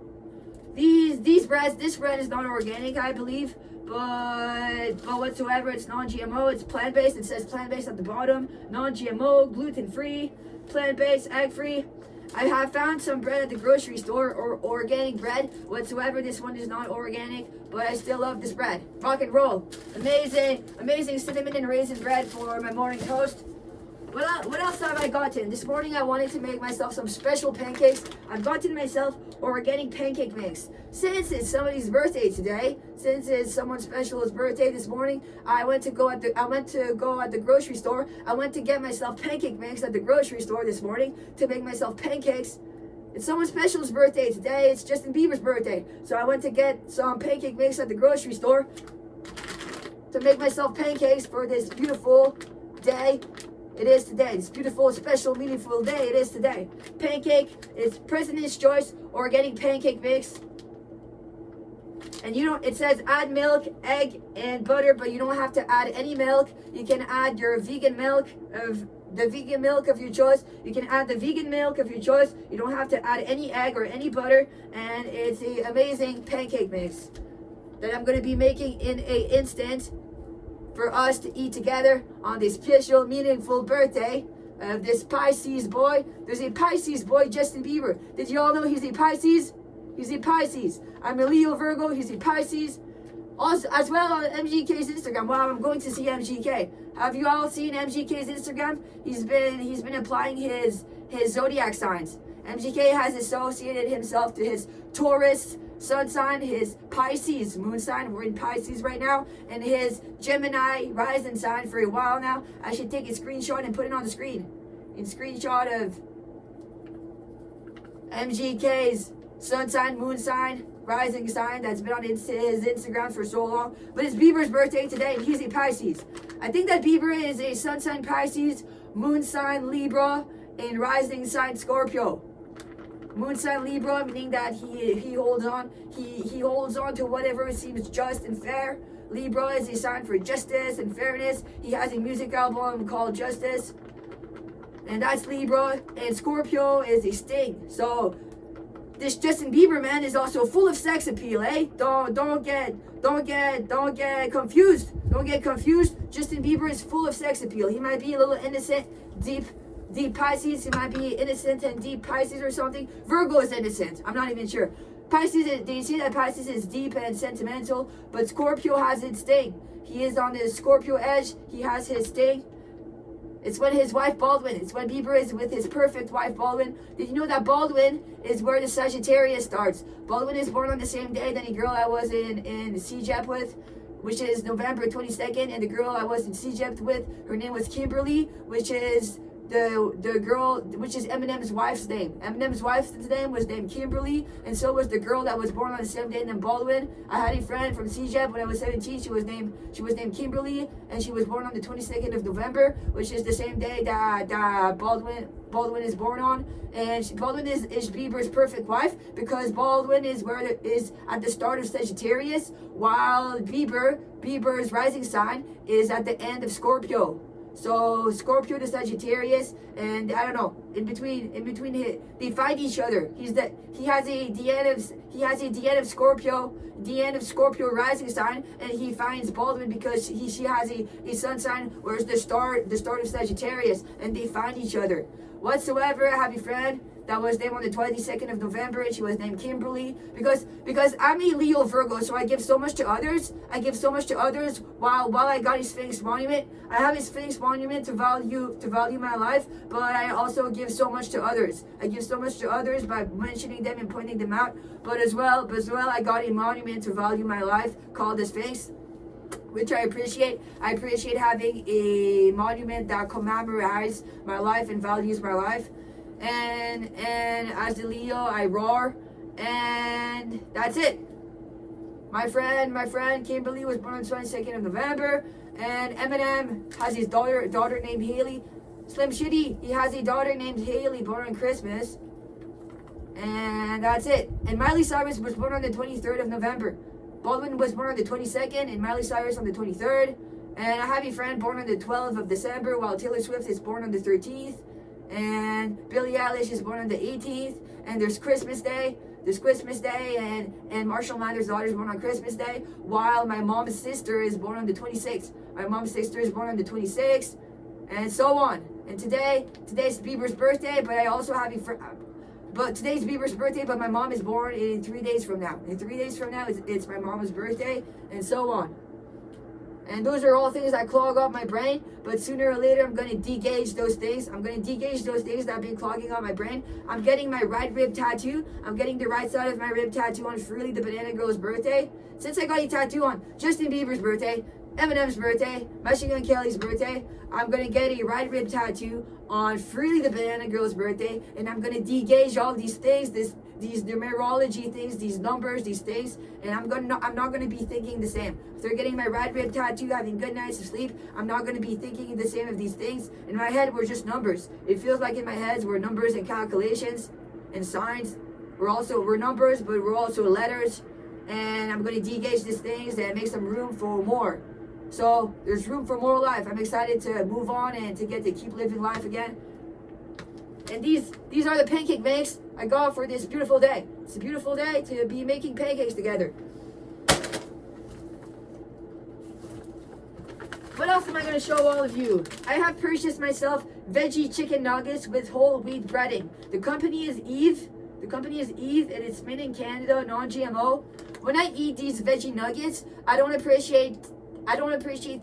This bread is not organic, I believe, but whatsoever, it's non-GMO. It's plant-based. It says plant-based at the bottom. Non-GMO, gluten-free, plant-based, egg-free. I have found some bread at the grocery store, or organic bread whatsoever. This one is not organic, but I still love this bread. Rock and roll. Amazing cinnamon and raisin bread for my morning toast. What else have I gotten? This morning I wanted to make myself some special pancakes. I've gotten myself organic pancake mix. Since it's somebody's birthday today, since it's someone special's birthday this morning, I went to go at the grocery store. I went to get myself pancake mix at the grocery store this morning to make myself pancakes. It's someone special's birthday today. It's Justin Bieber's birthday. So I went to get some pancake mix at the grocery store to make myself pancakes for this beautiful day. It is today. This beautiful, special, meaningful day. It is today. Pancake is President's Choice organic pancake mix. And it says add milk, egg, and butter, but you don't have to add any milk. You can add your vegan milk of your choice. You can add the vegan milk of your choice. You don't have to add any egg or any butter. And it's an amazing pancake mix that I'm going to be making in an instant for us to eat together on this special, meaningful birthday of this Pisces boy. There's a Pisces boy, Justin Bieber. Did you all know he's a Pisces? He's a Pisces. I'm a Leo Virgo. He's a Pisces. Also, as well on MGK's Instagram. Wow, I'm going to see MGK. Have you all seen MGK's Instagram? He's been applying his zodiac signs. MGK has associated himself to his Taurus sun sign, his Pisces moon sign, we're in Pisces right now, and his Gemini rising sign for a while now. I should take a screenshot and put it on the screen. A screenshot of MGK's sun sign, moon sign, rising sign that's been on his Instagram for so long. But it's Bieber's birthday today, and he's a Pisces. I think that Bieber is a sun sign Pisces, moon sign Libra, and rising sign Scorpio. Moon sign Libra, meaning that he holds on to whatever seems just and fair. Libra is a sign for justice and fairness. He has a music album called Justice, and that's Libra. And Scorpio is a sting. So this Justin Bieber man is also full of sex appeal, eh? Don't get confused. Don't get confused. Justin Bieber is full of sex appeal. He might be a little innocent, deep Pisces. He might be innocent and deep Pisces or something. Virgo is innocent. I'm not even sure. Pisces, do you see that Pisces is deep and sentimental? But Scorpio has its sting. He is on the Scorpio edge. He has his sting. It's when his wife Baldwin. It's when Bieber is with his perfect wife Baldwin. Did you know that Baldwin is where the Sagittarius starts? Baldwin is born on the same day that a girl I was in CJEP with, which is November 22nd, and the girl I was in CJEP with, her name was Kimberly, which is the girl, which is Eminem's wife's name. Eminem's wife's name was named Kimberly, and so was the girl that was born on the same day named Baldwin. I had a friend from CJEP when I was 17. She was named Kimberly, and she was born on the 22nd of November, which is the same day that Baldwin is born on. And Baldwin is Bieber's perfect wife, because Baldwin is at the start of Sagittarius, while Bieber's rising sign is at the end of Scorpio. So Scorpio to Sagittarius, and I don't know, in between they find each other. He has a DN of Scorpio rising sign, and he finds Baldwin because she has a sun sign, whereas the start of Sagittarius, and they find each other. Whatsoever, I have a friend that was named on the 22nd of November, and she was named Kimberly, because I'm a Leo Virgo, so I give so much to others. While I got a Sphinx monument. I have a Sphinx monument to value my life, but I also give so much to others. I give so much to others by mentioning them and pointing them out. But as well, I got a monument to value my life called the Sphinx, which I appreciate. I appreciate having a monument that commemorates my life and values my life. And as the Leo, I roar, and that's it. My friend Kimberly was born on the 22nd of November, and Eminem has his daughter named Haley. Slim Shitty, he has a daughter named Haley, born on Christmas, and that's it. And Miley Cyrus was born on the 23rd of November. Baldwin was born on the 22nd, and Miley Cyrus on the 23rd. And I have a friend born on the 12th of December, while Taylor Swift is born on the 13th. And Billie Eilish is born on the 18th, and there's Christmas Day, and Marshall Mathers' daughter is born on Christmas Day, while my mom's sister is born on the 26th. And so on. And today's Bieber's birthday, but I also have today's Bieber's birthday, but my mom is born in 3 days from now. It's my mom's birthday, and so on. And those are all things that clog up my brain, but sooner or later I'm going to de-gauge those things. that have been clogging up my brain. I'm getting my right rib tattoo. I'm getting the right side of my rib tattoo on Freely the Banana Girl's birthday. Since I got a tattoo on Justin Bieber's birthday, Eminem's birthday, Machine Gun Kelly's birthday, I'm going to get a right rib tattoo on Freely the Banana Girl's birthday, and I'm going to de-gauge all these things, these numerology things, these numbers, these things, and I'm not going to be thinking the same. After getting my right rib tattoo, having good nights of sleep, I'm not going to be thinking the same of these things. In my head, we're just numbers. It feels like in my head we're numbers and calculations and signs. We're numbers, but we're also letters. And I'm going to de-gauge these things and make some room for more. So there's room for more life. I'm excited to move on and to get to keep living life again. And these are the pancake makes I got for this beautiful day. It's a beautiful day to be making pancakes together. What else am I going to show all of you? I have purchased myself veggie chicken nuggets with whole wheat breading. The company is Eve, and it's made in Canada, non-GMO. When I eat these veggie nuggets, I don't appreciate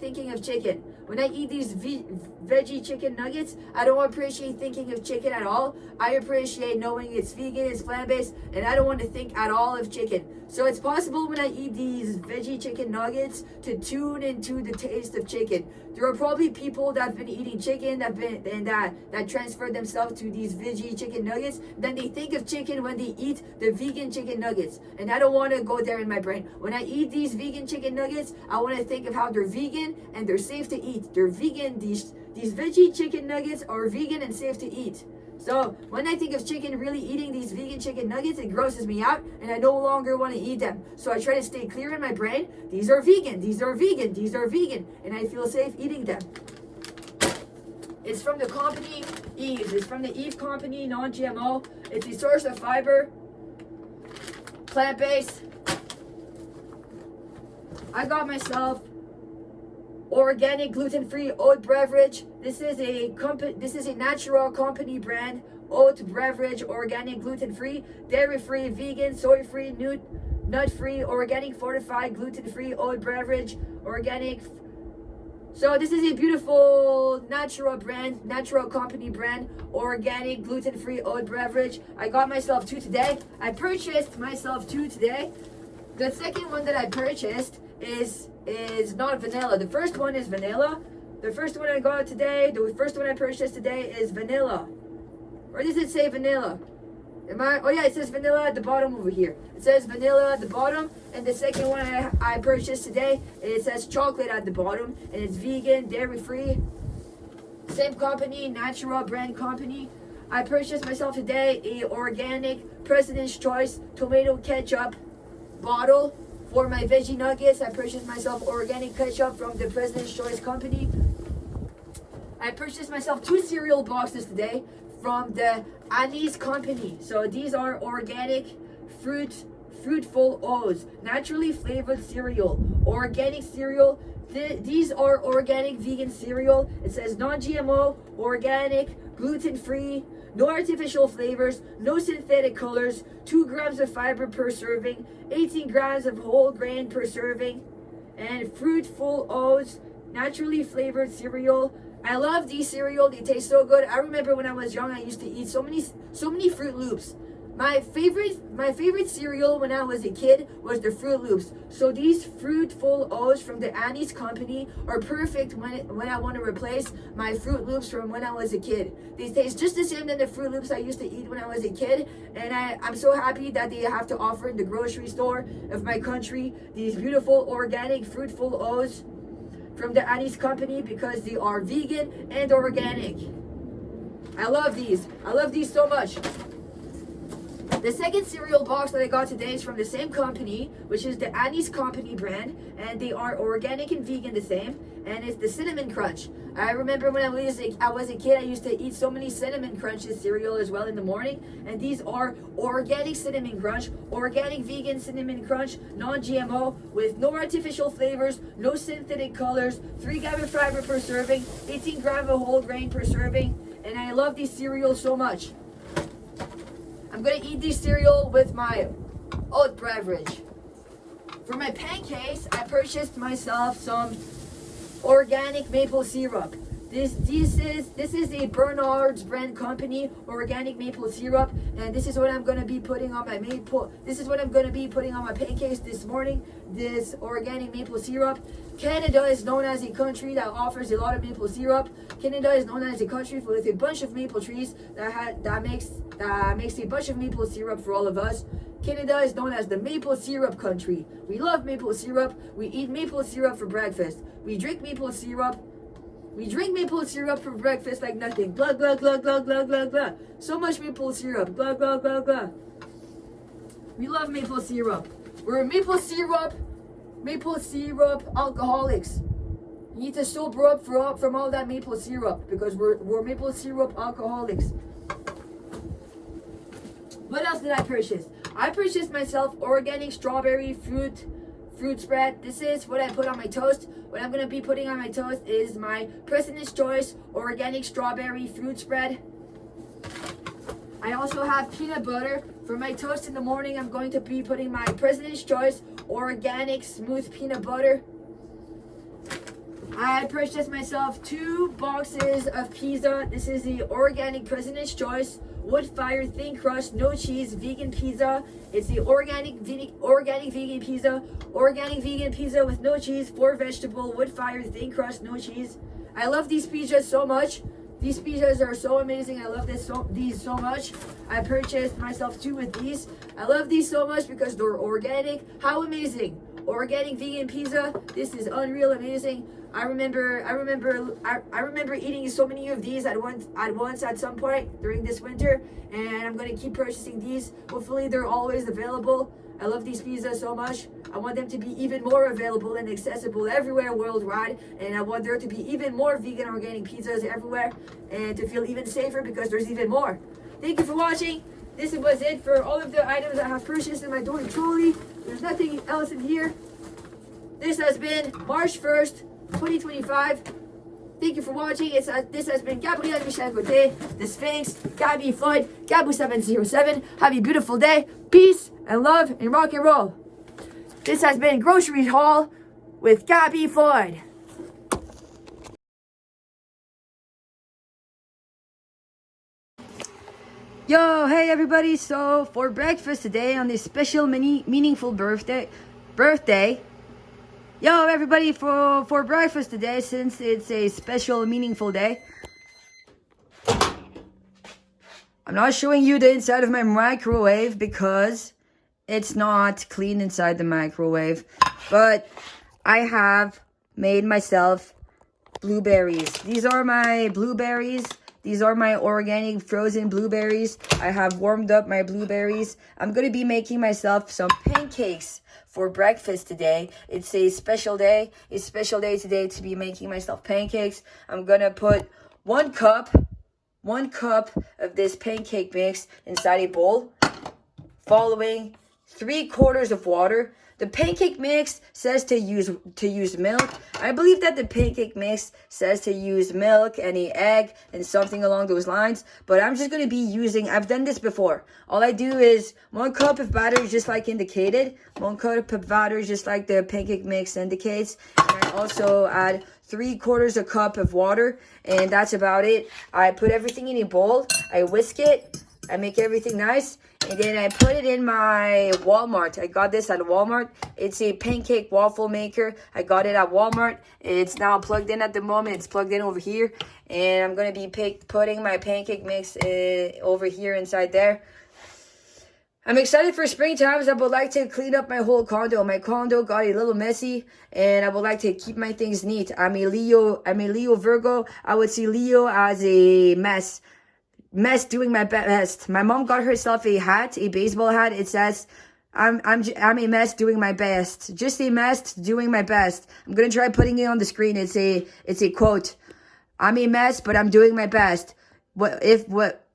thinking of chicken. When I eat these veggie chicken nuggets, I don't appreciate thinking of chicken at all. I appreciate knowing it's vegan, it's plant-based, and I don't want to think at all of chicken. So it's possible when I eat these veggie chicken nuggets to tune into the taste of chicken. There are probably people that have been eating chicken that transferred themselves to these veggie chicken nuggets. Then they think of chicken when they eat the vegan chicken nuggets. And I don't want to go there in my brain. When I eat these vegan chicken nuggets, I want to think of how they're vegan and they're safe to eat. They're vegan. These veggie chicken nuggets are vegan and safe to eat. So when I think of chicken really eating these vegan chicken nuggets, it grosses me out and I no longer want to eat them. So I try to stay clear in my brain. These are vegan, these are vegan, these are vegan. And I feel safe eating them. It's from the company Eve. It's from the Eve company, non-GMO. It's a source of fiber, plant-based. I got myself organic gluten-free oat beverage. This is a natural company brand oat beverage, organic gluten-free, dairy-free, vegan, soy-free, nut-free, organic fortified gluten-free oat beverage, organic. So this is a beautiful natural brand, natural company brand, organic gluten-free oat beverage. I got myself two today. I purchased myself two today. The second one that I purchased is not vanilla. The first one is vanilla. The first one I got today, the first one I purchased today is vanilla. Or does it say vanilla? Oh yeah, it says vanilla at the bottom over here. It says vanilla at the bottom. And the second one I purchased today, it says chocolate at the bottom. And it's vegan, dairy-free. Same company, natural brand company. I purchased myself today a organic President's Choice tomato ketchup bottle. For my veggie nuggets, I purchased myself organic ketchup from the President's Choice company. I purchased myself 2 cereal boxes today from the Annie's company. So these are organic fruitful O's, naturally flavored cereal, organic cereal. These are organic vegan cereal. It says non-GMO, organic, gluten-free, no artificial flavors, no synthetic colors, 2 grams of fiber per serving, 18 grams of whole grain per serving, and fruitful O's, naturally flavored cereal. I love these cereal. They taste so good. I remember when I was young, I used to eat so many Fruit Loops. My favorite cereal when I was a kid was the Fruit Loops. So these fruitful O's from the Annie's company are perfect when I want to replace my Fruit Loops from when I was a kid. They taste just the same than the Fruit Loops I used to eat when I was a kid, and I'm so happy that they have to offer in the grocery store of my country these beautiful organic fruitful O's from the Annie's company because they are vegan and organic. I love these. I love these so much. The second cereal box that I got today is from the same company, which is the Annie's company brand, and they are organic and vegan the same, and it's the Cinnamon Crunch. I remember when I was a kid, I used to eat so many Cinnamon Crunches cereal as well in the morning, and these are organic Cinnamon Crunch, organic vegan Cinnamon Crunch, non-GMO, with no artificial flavors, no synthetic colors, 3 grams of fiber per serving, 18 grams of whole grain per serving, and I love these cereals so much. I'm gonna eat this cereal with my oat beverage. For my pancakes, I purchased myself some organic maple syrup. This is a Bernard's brand company organic maple syrup, and this is what I'm gonna be putting on my pancakes this morning. This organic maple syrup. Canada is known as a country that offers a lot of maple syrup. Canada is known as a country with a bunch of maple trees that makes a bunch of maple syrup for all of us. Canada is known as the maple syrup country. We love maple syrup. We eat maple syrup for breakfast. We drink maple syrup. We drink maple syrup for breakfast like nothing. Glug, glug, glug, glug, glug, glug, glug. So much maple syrup. Glug, glug, glug, glug. We love maple syrup. We're maple syrup alcoholics. You need to sober up from all that maple syrup because we're maple syrup alcoholics. What else did I purchase? I purchased myself organic strawberry fruit spread. This is what I put on my toast. What I'm going to be putting on my toast is my President's Choice organic strawberry fruit spread. I also have peanut butter. For my toast in the morning, I'm going to be putting my President's Choice organic smooth peanut butter. I purchased myself 2 boxes of pizza. This is the organic President's Choice wood-fired thin crust, no cheese, vegan pizza. It's the organic vegan pizza with no cheese, 4 vegetable, wood-fired thin crust, no cheese. I love these pizzas so much. These pizzas are so amazing. I love these so much. I purchased myself 2 with these. I love these so much because they're organic. How amazing! Organic vegan pizza. This is unreal amazing. I remember eating so many of these at once at some point during this winter, and I'm gonna keep purchasing these. Hopefully they're always available. I love these pizzas so much. I want them to be even more available and accessible everywhere worldwide, and I want there to be even more vegan organic pizzas everywhere, and to feel even safer because there's even more. Thank you for watching. This was it for all of the items I have purchased in my door trolley. There's nothing else in here. This has been March 1st, 2025. Thank you for watching. This has been Gabrielle M, Côté, the Sphinx, Gabbie Floyd, Gabbie 707. Have a beautiful day. Peace and love and rock and roll. This has been Grocery Haul with Gabbie Floyd. Yo, hey everybody. So for breakfast today on this special meaningful birthday, Yo, everybody, for breakfast today, since it's a special, meaningful day, I'm not showing you the inside of my microwave because it's not clean inside the microwave. But I have made myself blueberries. These are my blueberries. These are my organic frozen blueberries. I have warmed up my blueberries. I'm going to be making myself some pancakes for breakfast today. It's a special day. It's a special day today to be making myself pancakes. I'm going to put one cup of this pancake mix inside a bowl, following 3/4 of water. The pancake mix says to use milk. I believe that the pancake mix says to use milk and an egg and something along those lines. But I'm just going to be using, I've done this before. All I do is 1 cup of batter, just like indicated. 1 cup of batter, just like the pancake mix indicates. And I also add 3/4 a cup of water. And that's about it. I put everything in a bowl. I whisk it. I make everything nice. And then I put it in my Walmart. I got this at Walmart. It's a pancake waffle maker. I got it at Walmart. It's now plugged in at the moment. It's plugged in over here. And I'm going to be putting my pancake mix over here inside there. I'm excited for springtime as I would like to clean up my whole condo. My condo got a little messy and I would like to keep my things neat. I'm a Leo Virgo. I would see Leo as a mess doing my best. My mom got herself a hat, a baseball hat. It says, I'm a mess doing my best. Just a mess doing my best. I'm gonna try putting it on the screen. It's a quote. I'm a mess, but I'm doing my best.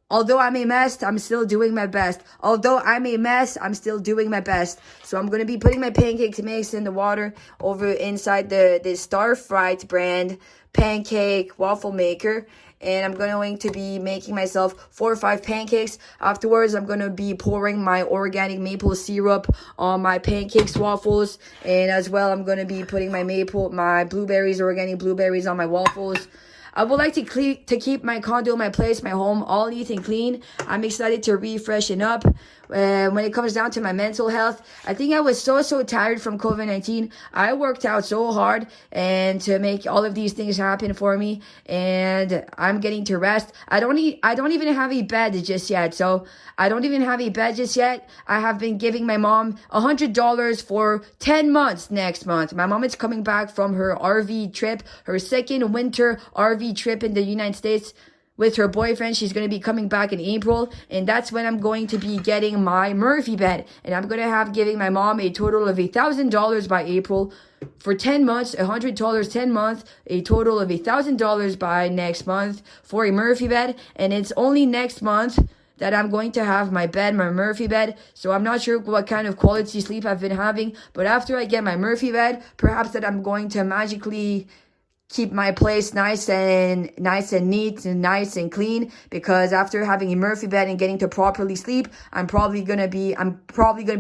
Although I'm a mess, I'm still doing my best. Although I'm a mess, I'm still doing my best. So I'm gonna be putting my pancake mix in the water over inside the Starfright brand pancake waffle maker. And I'm going to be making myself 4 or 5 pancakes. Afterwards, I'm going to be pouring my organic maple syrup on my pancakes, waffles. And as well, I'm going to be putting my blueberries, organic blueberries on my waffles. I would like to keep my condo, my place, my home all neat and clean. I'm excited to refreshen up. When it comes down to my mental health, I think I was so tired from COVID-19. I worked out so hard and to make all of these things happen for me, and I'm getting to rest. I don't even have a bed just yet. I have been giving my mom $100 for 10 months next month. My mom is coming back from her RV trip, her second winter RV trip in the United States with her boyfriend. She's going to be coming back in April, and that's when I'm going to be getting my Murphy bed, and I'm going to have giving my mom a total of $1,000 by April for 10 months, $100 10 months, a total of $1,000 by next month for a Murphy bed. And it's only next month that I'm going to have my bed, my Murphy bed. So I'm not sure what kind of quality sleep I've been having, but after I get my Murphy bed, perhaps that I'm going to magically keep my place nice and neat and nice and clean, because after having a Murphy bed and getting to properly sleep, I'm probably gonna be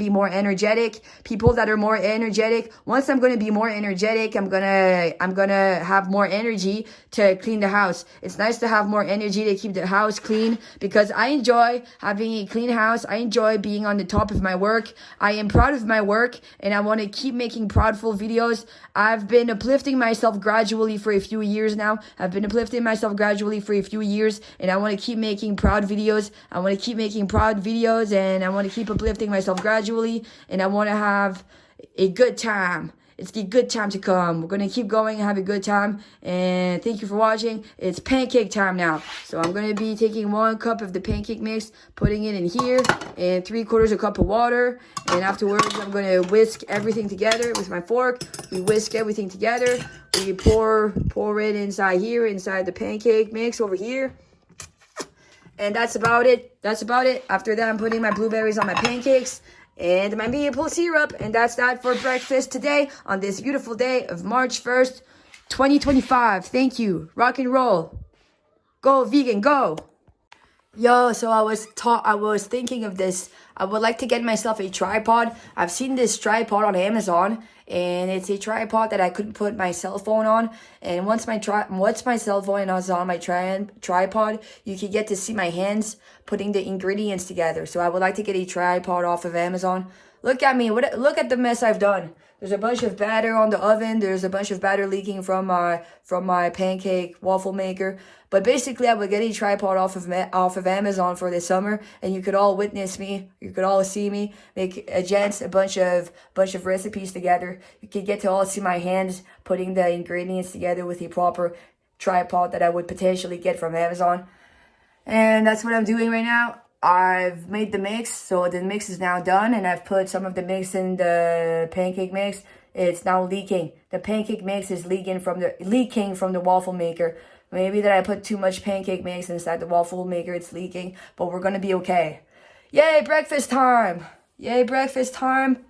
more energetic. People that are more energetic, once I'm gonna be more energetic, I'm gonna have more energy to clean the house. It's nice to have more energy to keep the house clean, because I enjoy having a clean house. I enjoy being on the top of my work. I am proud of my work, and I want to keep making proudful videos. I've been uplifting myself gradually for a few years now. And I want to keep making proud videos. And I want to keep uplifting myself gradually. And I want to have a good time. It's the good time to come. We're going to keep going and have a good time. And thank you for watching. It's pancake time now. So I'm going to be taking 1 cup of the pancake mix, putting it in here, and 3/4 a cup of water. And afterwards, I'm going to whisk everything together with my fork. We whisk everything together. We pour it inside here, inside the pancake mix over here. And that's about it. After that, I'm putting my blueberries on my pancakes and my maple syrup. And that's that for breakfast today on this beautiful day of March 1st, 2025. Thank you. Rock and roll. Go vegan, go. Yo, so I was thinking of this. I would like to get myself a tripod. I've seen this tripod on Amazon, and it's a tripod that I could put my cell phone on. And once my cell phone is on my tripod, you can get to see my hands putting the ingredients together. So I would like to get a tripod off of Amazon. Look at me. Look at the mess I've done. There's a bunch of batter on the oven. There's a bunch of batter leaking from my pancake waffle maker. But basically, I would get a tripod off of Amazon for this summer, and you could all witness me. You could all see me make a bunch of recipes together. You could get to all see my hands putting the ingredients together with a proper tripod that I would potentially get from Amazon. And that's what I'm doing right now. I've made the mix, so the mix is now done, and I've put some of the mix in the pancake mix. It's now leaking. The pancake mix is leaking from the waffle maker. Maybe that I put too much pancake mix inside the waffle maker, it's leaking, but we're gonna be okay. Yay, breakfast time! Yay, breakfast time!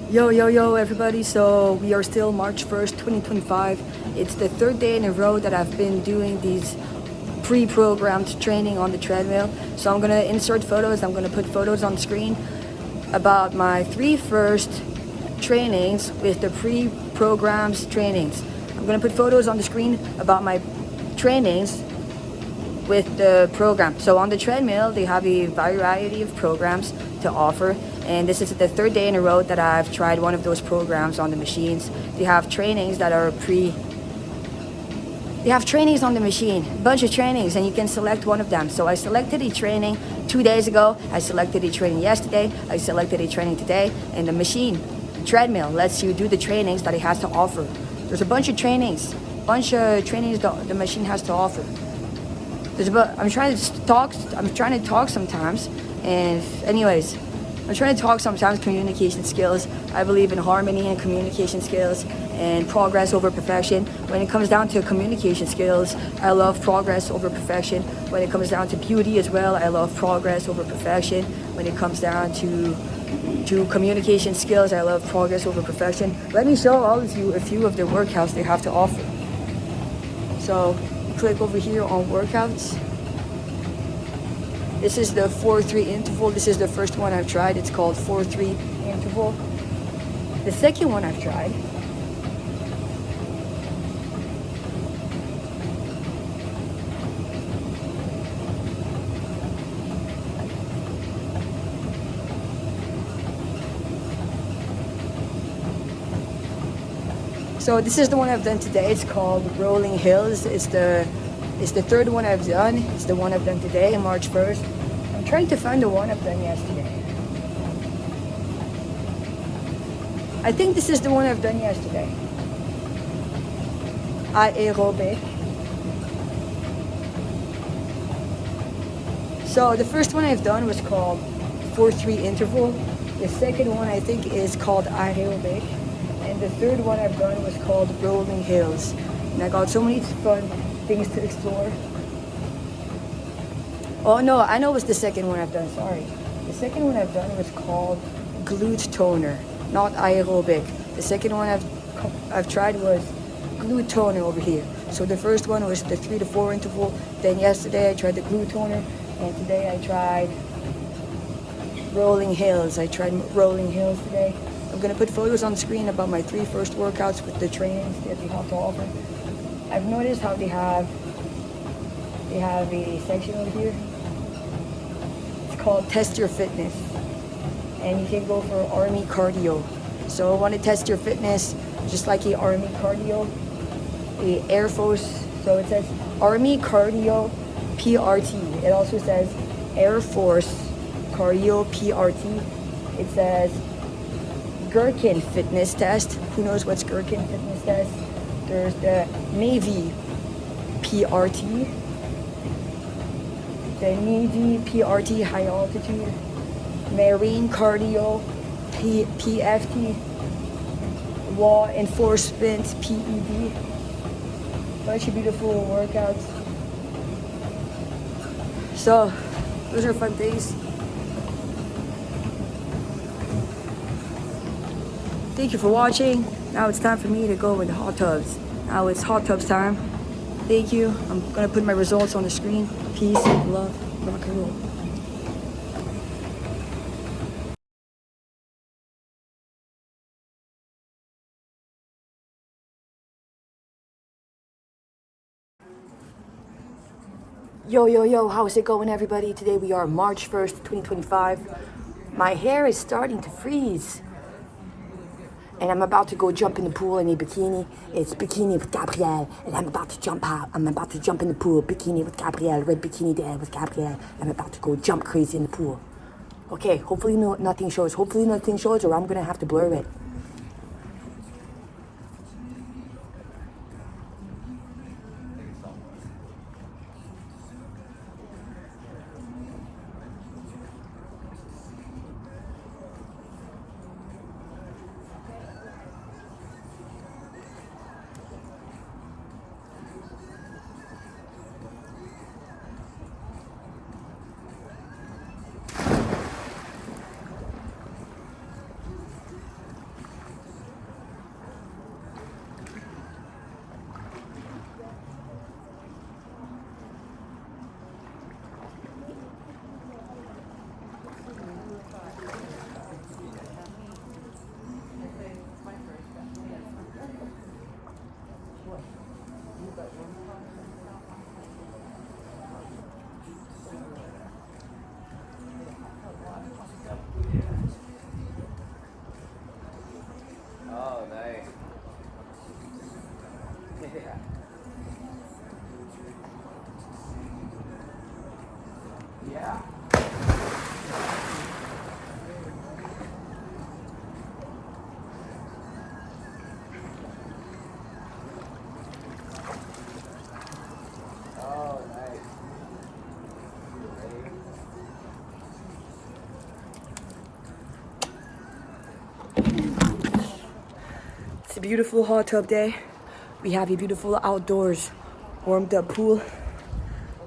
Yo, everybody. So we are still March 1st, 2025. It's the third day in a row that I've been doing these pre-programmed training on the treadmill. So I'm going to insert photos. I'm going to put photos on screen about my three first trainings with the pre-programmed trainings. I'm gonna put photos on the screen about my trainings with the program. So on the treadmill, they have a variety of programs to offer. And this is the third day in a row that I've tried one of those programs on the machines. They have trainings that are they have trainings on the machine, a bunch of trainings, and you can select one of them. So I selected a training 2 days ago, I selected a training yesterday, I selected a training today, and the machine, treadmill, lets you do the trainings that it has to offer. There's a bunch of trainings the machine has to offer. I'm trying to talk sometimes, and anyways, I'm trying to talk sometimes communication skills. I believe in harmony and communication skills and progress over perfection. When it comes down to communication skills, I love progress over perfection. When it comes down to beauty as well, I love progress over perfection. When it comes down to communication skills, I love progress over perfection. Let me show all of you a few of the workouts they have to offer. So click over here on workouts. This is the 4-3 interval. This is the first one I've tried. It's called 4-3 interval. The second one I've tried So this is the one I've done today. It's called Rolling Hills. It's the third one I've done. It's the one I've done today, on March 1st. I'm trying to find the one I've done yesterday. I think this is the one I've done yesterday. Aerobic. So the first one I've done was called 4-3 interval. The second one I think is called aerobic. And the third one I've done was called Rolling Hills. And I got so many fun things to explore. Oh no, I know it was the second one I've done, sorry. The second one I've done was called Glute Toner, not aerobic. The second one I've tried was Glute Toner over here. So the first one was the 3 to 4 interval. Then yesterday I tried the Glute Toner. And today I tried Rolling Hills. I tried Rolling Hills today. I'm gonna put photos on the screen about my 3 first workouts with the trainings that they have to offer. I've noticed how they have a section over here. It's called Test Your Fitness. And you can go for Army Cardio. So I want to test your fitness just like a Army Cardio, a Air Force. So it says Army Cardio PRT. It also says Air Force Cardio PRT. It says Gherkin Fitness Test. Who knows what's Gherkin Fitness Test? There's the Navy PRT. The Navy PRT High Altitude. Marine Cardio PFT. Law Enforcement PED. Bunch of beautiful workouts. So, those are fun things. Thank you for watching. Now it's time for me to go in the hot tubs. Now it's hot tubs time. Thank you. I'm gonna put my results on the screen. Peace, love, rock and roll. Yo, how's it going, everybody? Today we are March 1st, 2025. My hair is starting to freeze. And I'm about to go jump in the pool in a bikini. It's bikini with Gabrielle. And I'm about to jump out. I'm about to jump in the pool. Bikini with Gabrielle. Red bikini there with Gabrielle. I'm about to go jump crazy in the pool. Okay, hopefully nothing shows. Hopefully nothing shows or I'm going to have to blur it. It's a beautiful hot tub day. We have a beautiful outdoors warmed up pool.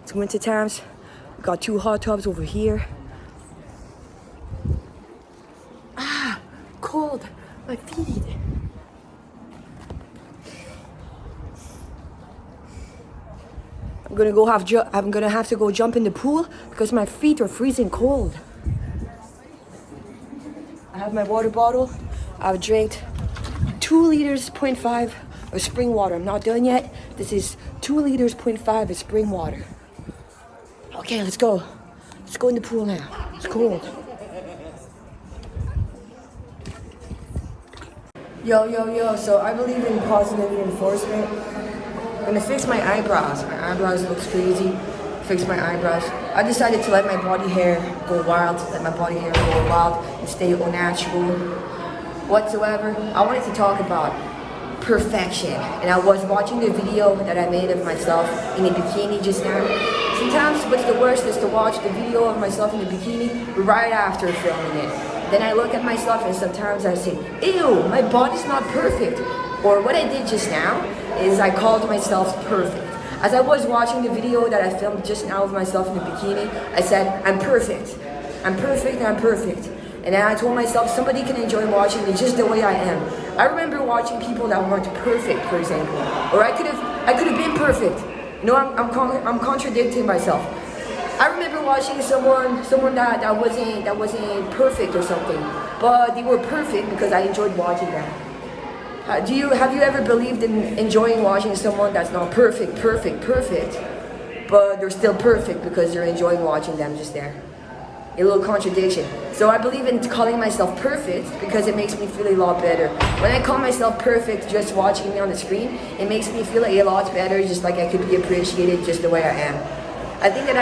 It's winter times. We got 2 hot tubs over here. Ah, cold. My feet. I'm gonna have to go jump in the pool because my feet are freezing cold. I have my water bottle. I've drank 2 liters, 0.5 of spring water. I'm not done yet. This is 2 liters, 0.5 of spring water. Okay, let's go. Let's go in the pool now. It's cold. Yo. So I believe in positive reinforcement. I'm gonna fix my eyebrows. My eyebrows look crazy. Fix my eyebrows. I decided to let my body hair go wild. And stay au natural. Whatsoever. I wanted to talk about perfection, and I was watching the video that I made of myself in a bikini just now. Sometimes what's the worst is to watch the video of myself in a bikini right after filming it. Then I look at myself and sometimes I say, ew, my body's not perfect. Or what I did just now is I called myself perfect. As I was watching the video that I filmed just now of myself in a bikini, I said, I'm perfect. I'm perfect. And then I told myself somebody can enjoy watching me just the way I am. I remember watching people that weren't perfect, for example, or I could have been perfect. No, I'm contradicting myself. I remember watching someone that wasn't perfect or something, but they were perfect because I enjoyed watching them. Have you ever believed in enjoying watching someone that's not perfect, but they're still perfect because you're enjoying watching them just there? A little contradiction. So I believe in calling myself perfect because it makes me feel a lot better. When I call myself perfect just watching me on the screen, it makes me feel a lot better, just like I could be appreciated just the way I am. I think that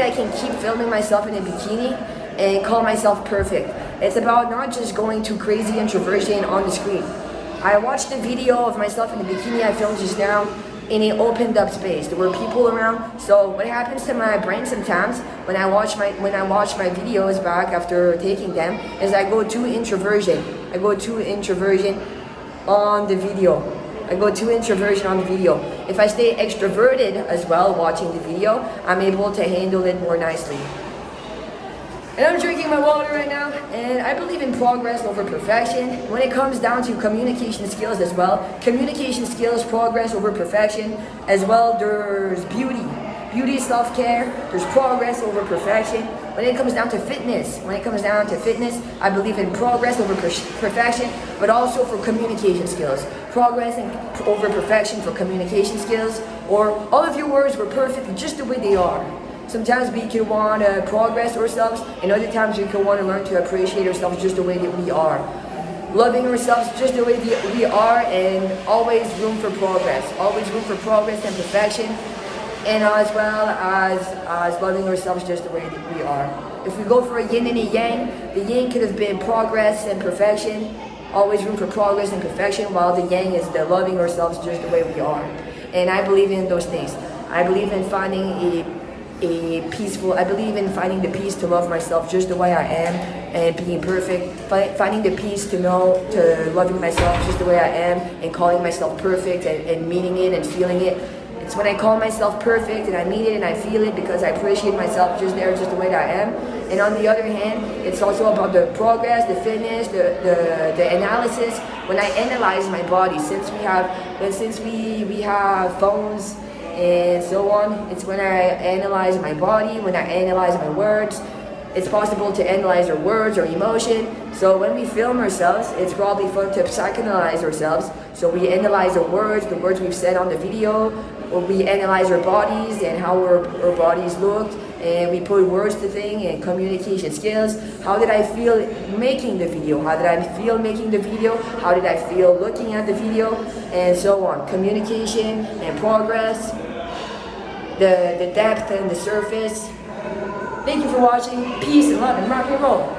I can keep filming myself in a bikini and call myself perfect. It's about not just going to crazy introversion on the screen. I watched a video of myself in a bikini I filmed just now in an opened up space. There were people around. So what happens to my brain sometimes when I watch my videos back after taking them is I go to introversion. On the video. If I stay extroverted as well watching the video, I'm able to handle it more nicely. And I'm drinking my water right now, and I believe in progress over perfection. When it comes down to communication skills as well, progress over perfection. As well, there's beauty, self-care, there's progress over perfection. When it comes down to fitness, I believe in progress over perfection, but also for communication skills. Progress over perfection for communication skills, or all of your words were perfect just the way they are. Sometimes we can want to progress ourselves, and other times we can want to learn to appreciate ourselves just the way that we are. Loving ourselves just the way that we are, and always room for progress and perfection, and as well as loving ourselves just the way that we are. If we go for a yin and a yang, the yin could have been progress and perfection, always room for progress and perfection, while the yang is the loving ourselves just the way we are. And I believe in those things. I believe in finding I believe in finding the peace to love myself just the way I am and being perfect, finding the peace to loving myself just the way I am and calling myself perfect and meaning it and feeling it. It's when I call myself perfect and I mean it and I feel it because I appreciate myself just the way that I am. And on the other hand, it's also about the progress, the fitness, the analysis. When I analyze my body, since we have phones and so on, it's when I analyze my body, when I analyze my words. It's possible to analyze our words or emotion. So when we film ourselves, it's probably fun to psychoanalyze ourselves. So we analyze the words we've said on the video, or we analyze our bodies and how our bodies looked, and we put words to things and communication skills. How did I feel making the video? How did I feel making the video? How did I feel looking at the video? And so on. Communication and progress. the depth and the surface. Thank you for watching. Peace and love and rock and roll.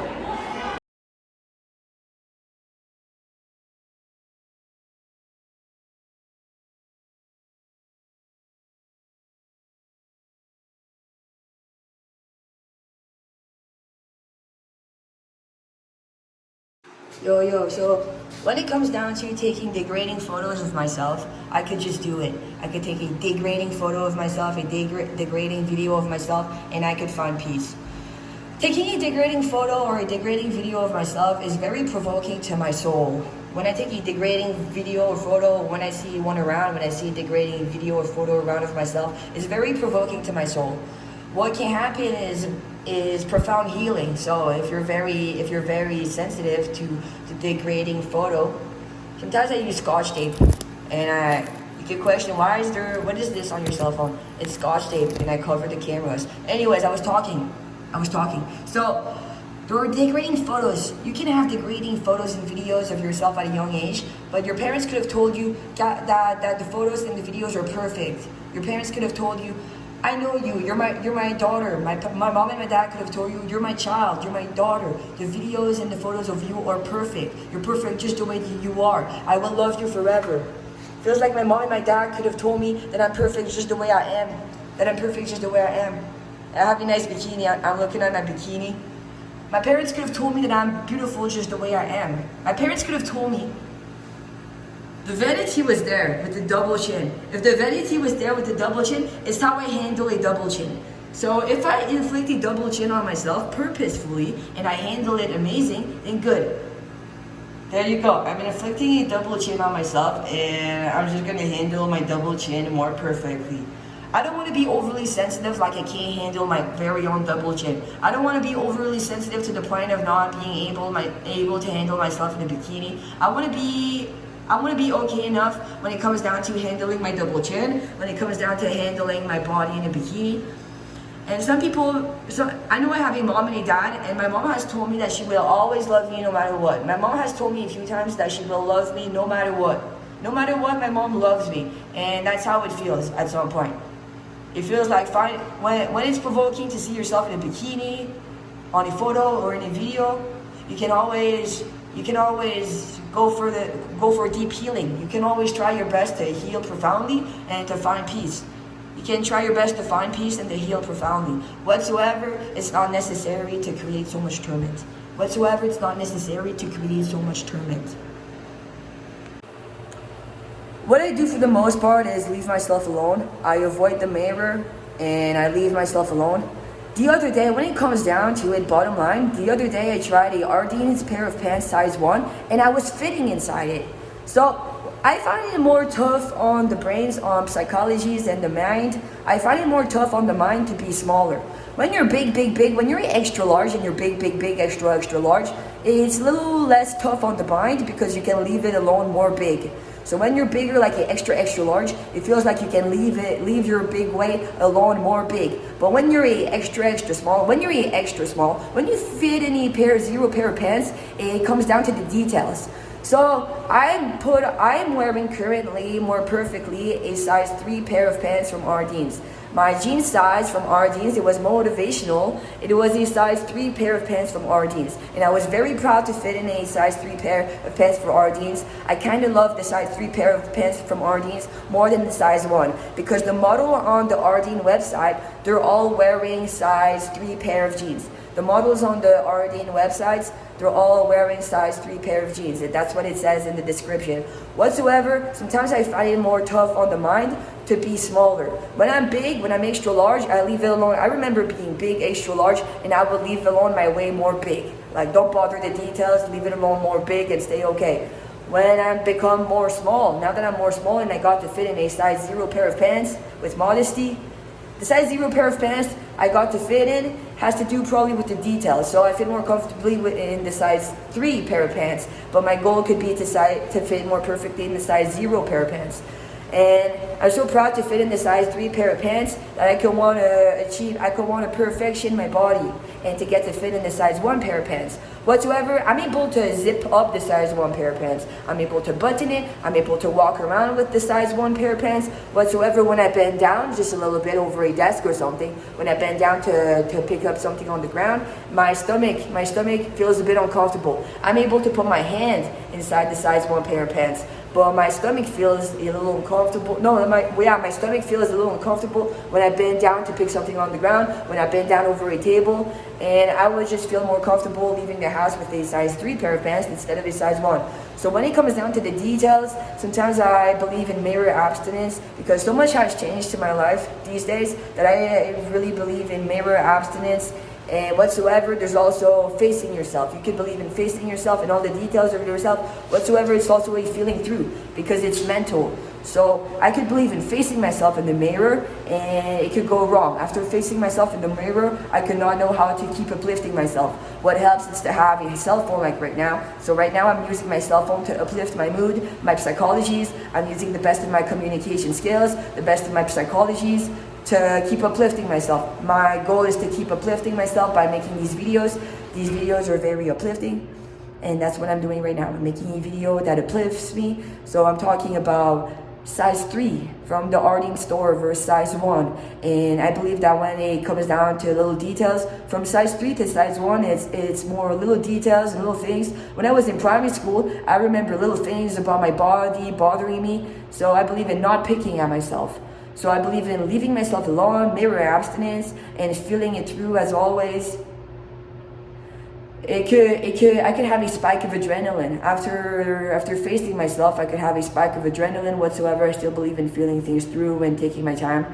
So when it comes down to taking degrading photos of myself, I could just do it. I could take a degrading photo of myself, a degrading video of myself, and I could find peace. Taking a degrading photo or a degrading video of myself is very provoking to my soul. When I take a degrading video or photo, when I see one around, when I see a degrading video or photo around of myself, it's very provoking to my soul. What can happen is profound healing. So if you're very sensitive to the degrading photo, sometimes I use Scotch tape, and you could question what is this on your cell phone? It's Scotch tape, and I cover the cameras. Anyways, I was talking. So there are degrading photos. You can have degrading photos and videos of yourself at a young age, but your parents could have told you that the photos and the videos are perfect. Your parents could have told you, I know you, you're my daughter. My mom and my dad could have told you, you're my child, you're my daughter. The videos and the photos of you are perfect. You're perfect just the way that you are. I will love you forever. Feels like my mom and my dad could have told me that I'm perfect just the way I am. I have a nice bikini, I'm looking at my bikini. My parents could have told me that I'm beautiful just the way I am. My parents could have told me the vanity was there with the double chin. If the vanity was there with the double chin, it's how I handle a double chin. So if I inflict a double chin on myself purposefully and I handle it amazing, then good. There you go. I'm inflicting a double chin on myself and I'm just gonna handle my double chin more perfectly. I don't want to be overly sensitive like I can't handle my very own double chin. I don't want to be overly sensitive to the point of not being able to handle myself in a bikini. I want to be okay enough when it comes down to handling my double chin, when it comes down to handling my body in a bikini. And I know I have a mom and a dad, and my mom has told me that she will always love me no matter what. My mom has told me a few times that she will love me no matter what. No matter what, my mom loves me, and that's how it feels at some point. It feels like when it's provoking to see yourself in a bikini, on a photo or in a video, you can always go for deep healing. You can always try your best to heal profoundly and to find peace. You can try your best to find peace and to heal profoundly. Whatsoever, it's not necessary to create so much torment. Whatsoever, it's not necessary to create so much torment. What I do for the most part is leave myself alone. I avoid the mirror and I leave myself alone. The other day, when it comes down to it, bottom line, the other day I tried a Artiste pair of pants size 1 and I was fitting inside it. So I find it more tough on the brains, on psychologies and the mind. I find it more tough on the mind to be smaller. When you're big, when you're extra large and you're big, extra large, it's a little less tough on the mind because you can leave it alone more big. So when you're bigger, like an extra large, it feels like you can leave your big weight alone more big. But when you're a extra small, when you fit in a zero pair of pants, it comes down to the details. So I'm wearing currently more perfectly a size 3 pair of pants from Artiste. My jean size from Artiste, it was motivational. It was a size 3 pair of pants from Artiste. And I was very proud to fit in a size 3 pair of pants for Artiste. I kind of love the size 3 pair of pants from Artiste more than the size 1. Because the model on the Artiste website, they're all wearing size 3 pair of jeans. The models on the Artiste websites, they're all wearing size 3 pair of jeans. That's what it says in the description. Whatsoever, sometimes I find it more tough on the mind to be smaller. When I'm big, when I'm extra large, I leave it alone. I remember being big, extra large, and I would leave alone my way more big. Like, don't bother the details, leave it alone more big and stay okay. When I become more small, now that I'm more small and I got to fit in a size 0 pair of pants with modesty, the size 0 pair of pants I got to fit in has to do probably with the details. So I fit more comfortably in the size 3 pair of pants, but my goal could be to fit more perfectly in the size 0 pair of pants. And I'm so proud to fit in the size 3 pair of pants that I could want to perfection my body and to get to fit in the size 1 pair of pants. Whatsoever, I'm able to zip up the size 1 pair of pants. I'm able to button it. I'm able to walk around with the size 1 pair of pants. Whatsoever, when I bend down just a little bit over a desk or something, when I bend down to pick up something on the ground, my stomach feels a bit uncomfortable. I'm able to put my hand inside the size 1 pair of pants. But my stomach feels a little uncomfortable. My stomach feels a little uncomfortable when I bend down to pick something on the ground, when I bend down over a table, and I would just feel more comfortable leaving the house with a size 3 pair of pants instead of a size 1. So when it comes down to the details, sometimes I believe in mirror abstinence because so much has changed to my life these days that I really believe in mirror abstinence. And whatsoever, there's also facing yourself. You can believe in facing yourself and all the details of yourself. Whatsoever, it's also a feeling through because it's mental. So I could believe in facing myself in the mirror and it could go wrong. After facing myself in the mirror, I could not know how to keep uplifting myself. What helps is to have a cell phone like right now. So right now I'm using my cell phone to uplift my mood, my psychologies. I'm using the best of my communication skills, the best of my psychologies, to keep uplifting myself. My goal is to keep uplifting myself by making these videos. These videos are very uplifting, and that's what I'm doing right now. I'm making a video that uplifts me. So I'm talking about size 3 from the Arting store versus size 1. And I believe that when it comes down to little details, from size 3 to size 1, it's more little details and little things. When I was in primary school, I remember little things about my body bothering me. So I believe in not picking at myself. So I believe in leaving myself alone, mirror abstinence, and feeling it through as always. I could have a spike of adrenaline. After facing myself, I could have a spike of adrenaline whatsoever. I still believe in feeling things through and taking my time.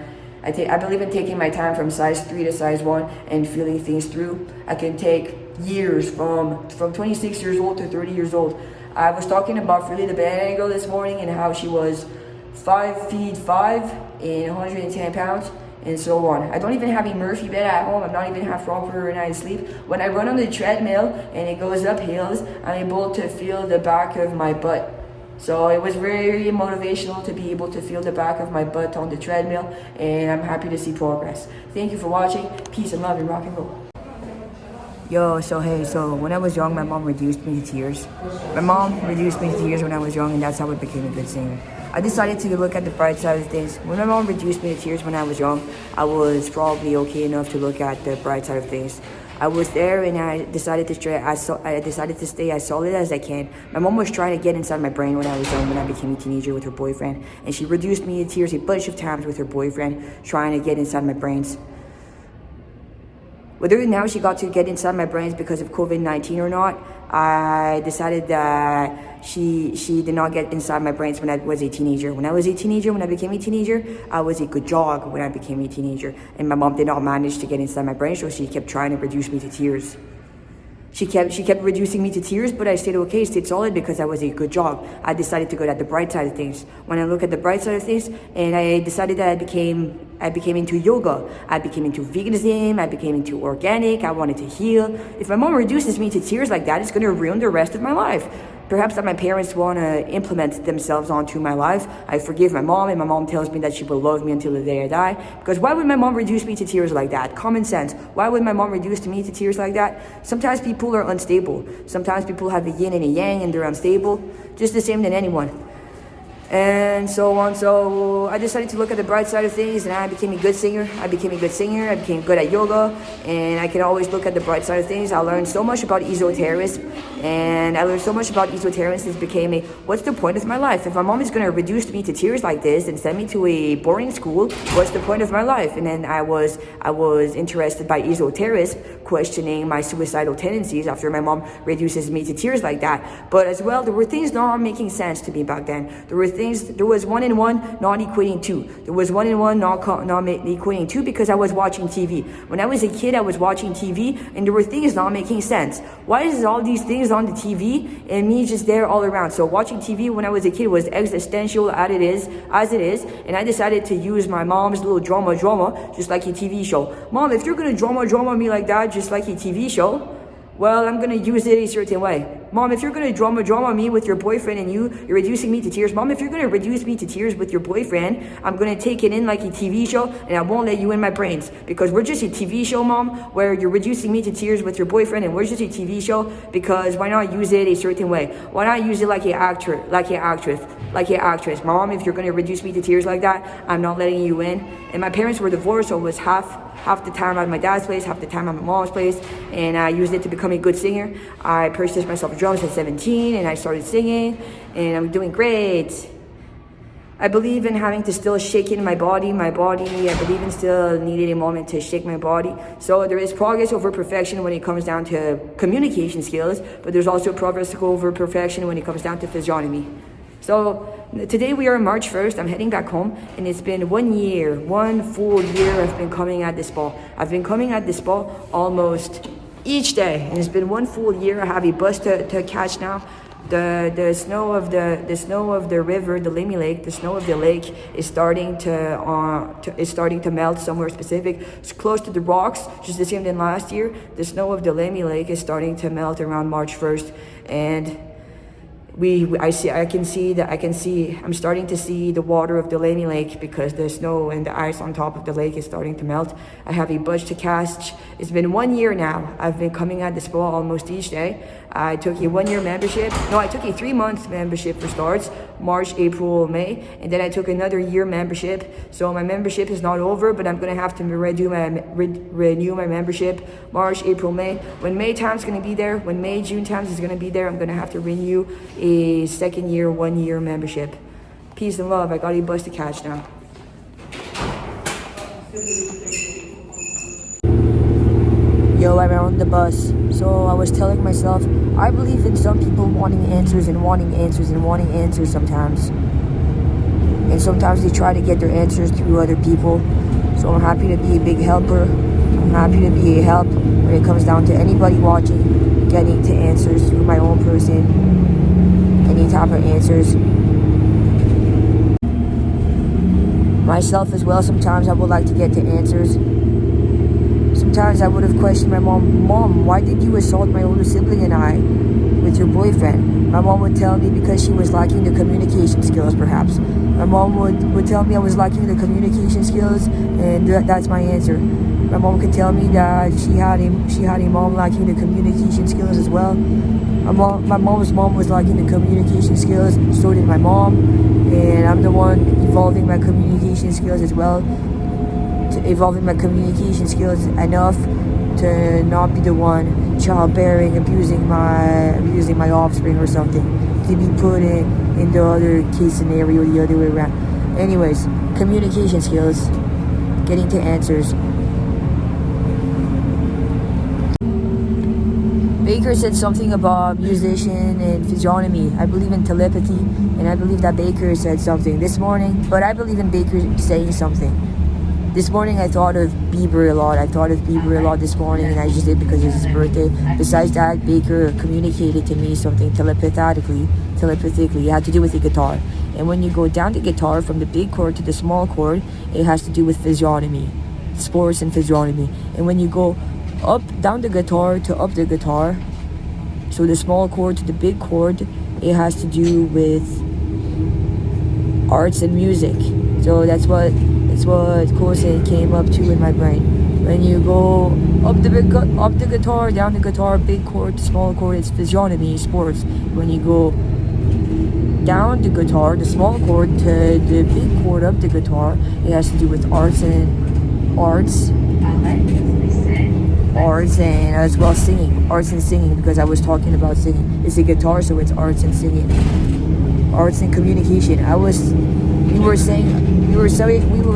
I believe in taking my time from size 3 to size 1 and feeling things through. I can take years from 26 years old to 30 years old. I was talking about Freely the Banana Girl this morning and how she was 5 feet 5 and 110 pounds and so on. I don't even have a Murphy bed at home. I'm not even half wrong for a night's sleep. When I run on the treadmill and it goes up hills, I'm able to feel the back of my butt. So it was very motivational to be able to feel the back of my butt on the treadmill, and I'm happy to see progress. Thank you for watching. Peace and love and rock and roll. Yo, so when I was young, my mom reduced me to tears. My mom reduced me to tears when I was young, and that's how I became a good singer. I decided to look at the bright side of things. When my mom reduced me to tears when I was young, I was probably okay enough to look at the bright side of things. I was there and I decided to stay as solid as I can. My mom was trying to get inside my brain when I was young, when I became a teenager with her boyfriend. And she reduced me to tears a bunch of times with her boyfriend, trying to get inside my brains. Whether now she got to get inside my brains because of COVID-19 or not, I decided that she did not get inside my brains when I was a teenager. When I became a teenager, I was a good jog when I became a teenager. And my mom did not manage to get inside my brain, so she kept trying to reduce me to tears. She kept reducing me to tears, but I stayed okay, stayed solid because I was a good jog. I decided to go at the bright side of things. When I look at the bright side of things, and I decided that I became into yoga. I became into veganism. I became into organic. I wanted to heal. If my mom reduces me to tears like that, it's going to ruin the rest of my life. Perhaps that my parents want to implement themselves onto my life. I forgive my mom, and my mom tells me that she will love me until the day I die. Because why would my mom reduce me to tears like that? Common sense. Why would my mom reduce me to tears like that? Sometimes people are unstable. Sometimes people have a yin and a yang, and they're unstable. Just the same than anyone. And so on. So I decided to look at the bright side of things, and I became a good singer. I became good at yoga, and I can always look at the bright side of things. I learned so much about esotericism, and it became a, what's the point of my life? If my mom is going to reduce me to tears like this and send me to a boring school, what's the point of my life? And then I was interested by esotericism, questioning my suicidal tendencies after my mom reduces me to tears like that. But as well, there were things not making sense to me back then. There was 1 and 1 not equating 2. There was 1 and 1 not equating 2 because I was watching TV. When I was a kid, I was watching TV, and there were things not making sense. Why is all these things on the TV and me just there all around? So watching TV when I was a kid was existential as it is, and I decided to use my mom's little drama, just like a TV show. Mom, if you're gonna drama me like that, just like a TV show, well, I'm gonna use it a certain way. Mom, if you're gonna drama me with your boyfriend and you're reducing me to tears. Mom, if you're gonna reduce me to tears with your boyfriend, I'm gonna take it in like a TV show and I won't let you in my brains. Because we're just a TV show, Mom, where you're reducing me to tears with your boyfriend and we're just a TV show, because why not use it a certain way? Why not use it like an actress? Mom, if you're gonna reduce me to tears like that, I'm not letting you in. And my parents were divorced, so it was half the time at my dad's place, half the time at my mom's place, and I used it to become a good singer. I purchased myself drums at 17 and I started singing and I'm doing great. I believe in having to still shake in my body. I believe in still needing a moment to shake my body. So there is progress over perfection when it comes down to communication skills, but there's also progress over perfection when it comes down to physiognomy. So today we are March 1st, I'm heading back home, and it's been 1 year, 1 full year I've been coming at this ball. I've been coming at this ball almost each day, and it's been 1 full year. I have a bus to catch now. The snow of the river, the Lemmy Lake, the snow of the lake is starting to melt somewhere specific. It's close to the rocks, just the same than last year. The snow of the Lemmy Lake is starting to melt around March 1st, and I'm starting to see the water of the Lemmy Lake because the snow and the ice on top of the lake is starting to melt. I have a budge to catch. It's been 1 year now. I've been coming at this ball almost each day. I took a 1 year membership. No, I took a 3 month membership for starts, March, April, May, and then I took another year membership. So my membership is not over, but I'm gonna have to renew my membership March, April, May. When May time's gonna be there, when May, June times is gonna be there, I'm gonna have to renew a second year, 1 year membership. Peace and love. I got a bus to catch now. Yo, I'm on the bus. So I was telling myself, I believe in some people wanting answers sometimes. And sometimes they try to get their answers through other people. So I'm happy to be a big helper. I'm happy to be a help when it comes down to anybody watching, getting to answers through my own person. Any type of answers. Myself as well, sometimes I would like to get to answers. Sometimes I would have questioned my mom, why did you assault my older sibling and I with your boyfriend? My mom would tell me because she was lacking the communication skills, perhaps. My mom would tell me I was lacking the communication skills, and that's my answer. My mom could tell me that she had a mom lacking the communication skills as well. My mom's mom was lacking the communication skills, so did my mom, and I'm the one evolving my communication skills as well. Evolving my communication skills enough to not be the one childbearing, abusing my offspring or something, to be put in the other case scenario the other way around. Anyways, communication skills, getting to answers. Baker said something about musician and physiognomy. I believe in telepathy, and I believe that Baker said something this morning, but I believe in Baker saying something. This morning I thought of Bieber a lot. This morning, and I just did because it's his birthday. Besides that, Baker communicated to me something telepathically. It had to do with the guitar. And when you go down the guitar from the big chord to the small chord, it has to do with physiognomy, sports and physiognomy. And when you go down the guitar to up the guitar, so the small chord to the big chord, it has to do with arts and music. So that's what Côté came up to in my brain. When you go up the guitar, down the guitar, big chord, small chord, it's physiognomy, sports. When you go down the guitar, the small chord to the big chord up the guitar, it has to do with arts and as well singing. Arts and singing, because I was talking about singing. It's a guitar, so it's arts and singing. Arts and communication. We were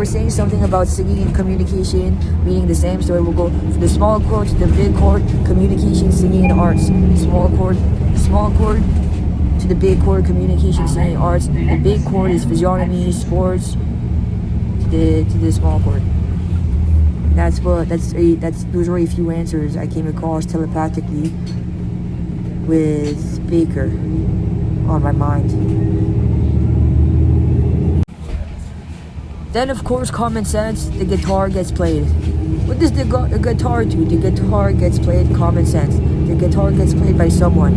saying something about singing and communication meaning the same, so it will go from the small chord to the big chord, communication, singing, and arts. Small chord to the big chord, communication, singing, arts. The big chord is physiognomy, sports, to the small chord. Those are a few answers I came across telepathically with Baker on my mind. Then, of course, common sense, the guitar gets played. What does the guitar do? The guitar gets played, common sense. The guitar gets played by someone.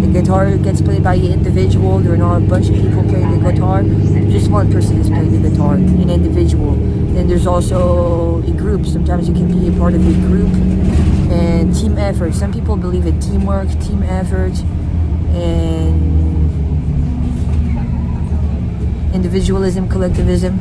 The guitar gets played by an individual. There are not a bunch of people playing the guitar. Just one person is playing the guitar, an individual. Then there's also a group. Sometimes you can be a part of a group. And team effort. Some people believe in teamwork, team effort, and individualism, collectivism.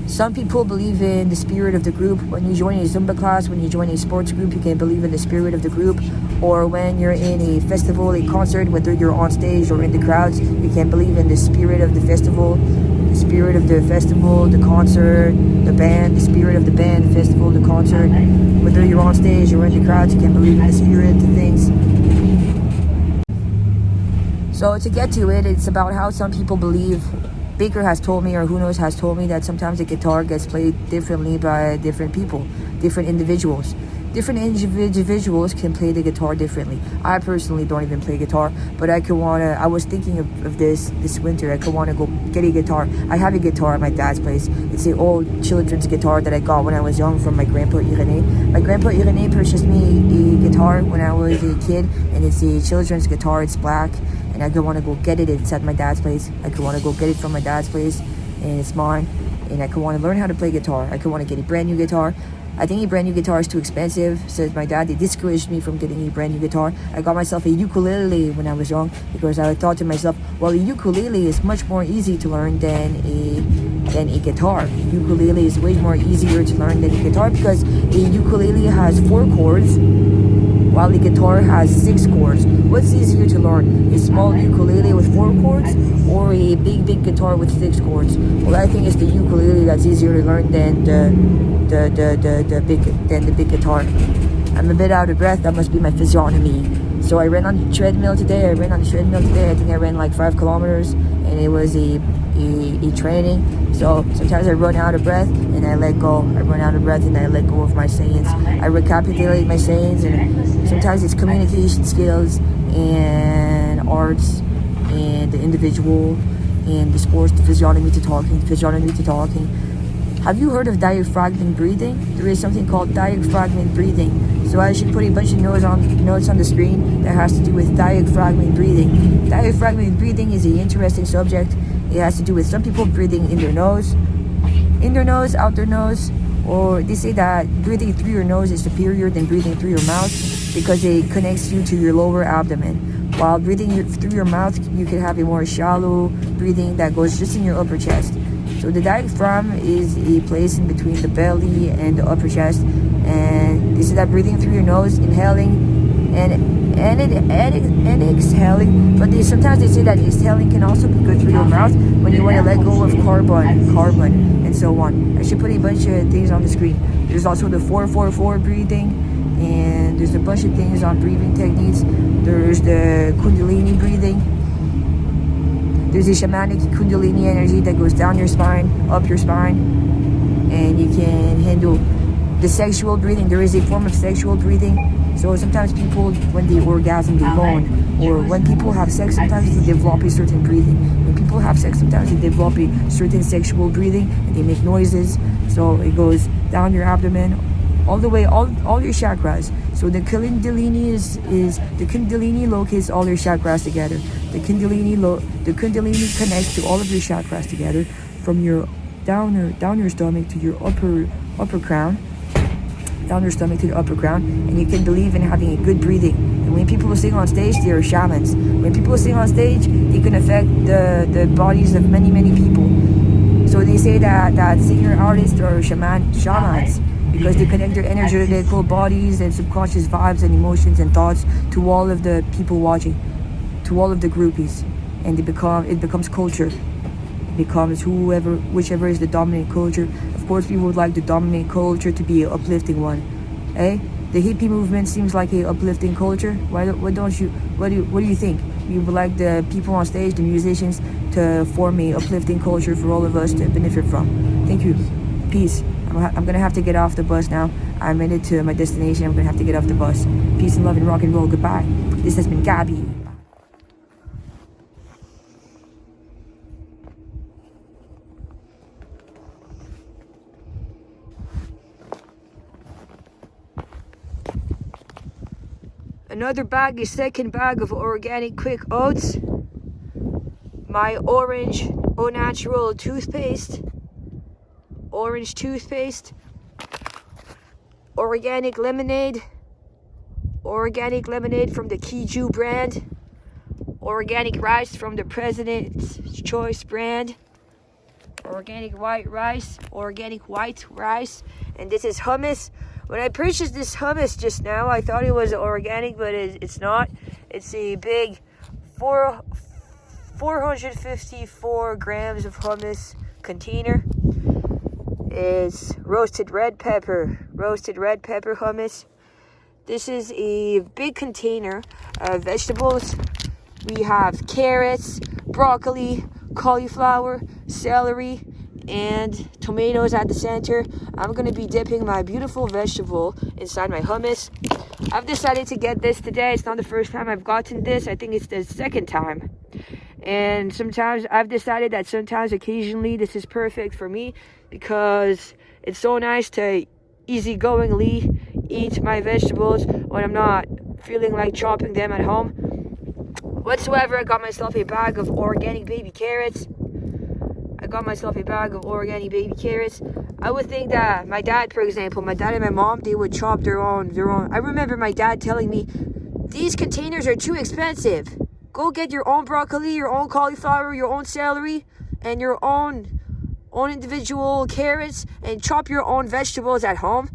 Some people believe in the spirit of the group. When you join a Zumba class, when you join a sports group, you can believe in the spirit of the group. Or when you're in a festival, a concert, whether you're on stage or in the crowds, you can believe in the spirit of the festival. The spirit of the festival, the concert, the band, the spirit of the band, the festival, the concert. Whether you're on stage or in the crowds, you can believe in the spirit of things. So to get to it, it's about how some people believe. Baker has told me, or who knows has told me, that sometimes the guitar gets played differently by different people, different individuals. Different individuals can play the guitar differently. I personally don't even play guitar, but I was thinking of this winter. I could want to go get a guitar. I have a guitar at my dad's place. It's an old children's guitar that I got when I was young from my grandpa Irene. My grandpa Irene purchased me a guitar when I was a kid, and it's a children's guitar. It's black. And I could want to go get it. It's at my dad's place. I could want to go get it from my dad's place, and it's mine. And I could want to learn how to play guitar. I could want to get a brand new guitar. I think a brand new guitar is too expensive, says my dad. They discouraged me from getting a brand new guitar. I got myself a ukulele when I was young because I thought to myself, well, a ukulele is much more easy to learn than a guitar. Ukulele is way more easier to learn than a guitar because a ukulele has 4 chords, while the guitar has 6 chords. What's easier to learn? A small ukulele with 4 chords or a big guitar with 6 chords? Well, I think it's the ukulele that's easier to learn than the big guitar. I'm a bit out of breath. That must be my physiognomy. So I ran on the treadmill today. I think I ran like 5 kilometers, and it was a training. So sometimes I run out of breath and I let go. I run out of breath and I let go of my sayings. I recapitulate my sayings, and sometimes it's communication skills and arts and the individual and the sports, the physiognomy to talking. Have you heard of diaphragm breathing? There is something called diaphragm breathing. So I should put a bunch of notes on the screen that has to do with diaphragm breathing. Diaphragm breathing is an interesting subject. It has to do with some people breathing in their nose, out their nose, or they say that breathing through your nose is superior than breathing through your mouth because it connects you to your lower abdomen. While breathing through your mouth, you can have a more shallow breathing that goes just in your upper chest. So the diaphragm is a place in between the belly and the upper chest, and they say that breathing through your nose, inhaling and exhaling, but sometimes they say that exhaling can also be good through your mouth when you want to let go of carbon, and so on. I should put a bunch of things on the screen. There's also the 4-4-4 breathing, and there's a bunch of things on breathing techniques. There's the Kundalini breathing. There's a shamanic Kundalini energy that goes down your spine, up your spine, and you can handle the sexual breathing. There is a form of sexual breathing. So sometimes people, when they orgasm, they moan. Or when people have sex, sometimes they develop a certain breathing. When people have sex, sometimes they develop a certain sexual breathing, and they make noises. So it goes down your abdomen, all the way, all your chakras. So the Kundalini the Kundalini locates all your chakras together. The Kundalini connects to all of your chakras together, from your down your stomach to your upper crown. Down your stomach to the upper crown, and you can believe in having a good breathing. And when people sing on stage, they are shamans. When people sing on stage, they can affect the bodies of many people. So they say that singer artists are shamans because they connect their energetical bodies and subconscious vibes and emotions and thoughts to all of the people watching, to all of the groupies, and it becomes culture. Becomes whichever is the dominant culture. Of course, we would like the dominant culture to be an uplifting one. The hippie movement seems like a uplifting culture. What do you think? We would like the people on stage, the musicians, to form a uplifting culture for all of us to benefit from. Thank you. Peace. I'm gonna have to get off the bus now. I'm headed to my destination. I'm gonna have to get off the bus. Peace and love and rock and roll. Goodbye. This has been Gabbie. Another bag, a second bag of organic quick oats. My orange au natural toothpaste. Orange toothpaste. Organic lemonade. Organic lemonade from the Kiju brand. Organic rice from the President's Choice brand. Organic white rice. Organic white rice. And this is hummus. When I purchased this hummus just now, I thought it was organic, but it's not. It's a big 454 grams of hummus container. It's roasted red pepper hummus. This is a big container of vegetables. We have carrots, broccoli, cauliflower, celery, and tomatoes at the center. I'm going to be dipping my beautiful vegetable inside my hummus. I've decided to get this today. It's not the first time I've gotten this. I think it's the second time. And sometimes I've decided that occasionally, this is perfect for me because it's so nice to easygoingly eat my vegetables when I'm not feeling like chopping them at home. Whatsoever, I got myself a bag of organic baby carrots. I would think that my dad, for example, my dad and my mom, they would chop their own. I remember my dad telling me, these containers are too expensive. Go get your own broccoli, your own cauliflower, your own celery, and your own individual carrots, and chop your own vegetables at home.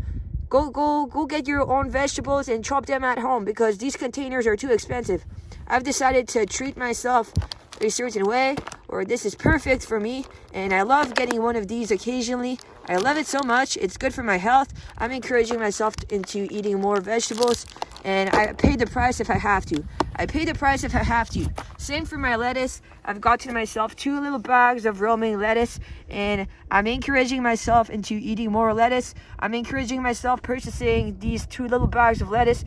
Go get your own vegetables and chop them at home because these containers are too expensive. I've decided to treat myself a certain way, or this is perfect for me, and I love getting one of these occasionally. I love it so much. It's good for my health. I'm encouraging myself into eating more vegetables, and I pay the price if I have to. Same for my lettuce. I've gotten myself 2 little bags of romaine lettuce, and I'm encouraging myself into eating more lettuce. I'm encouraging myself purchasing these 2 little bags of lettuce.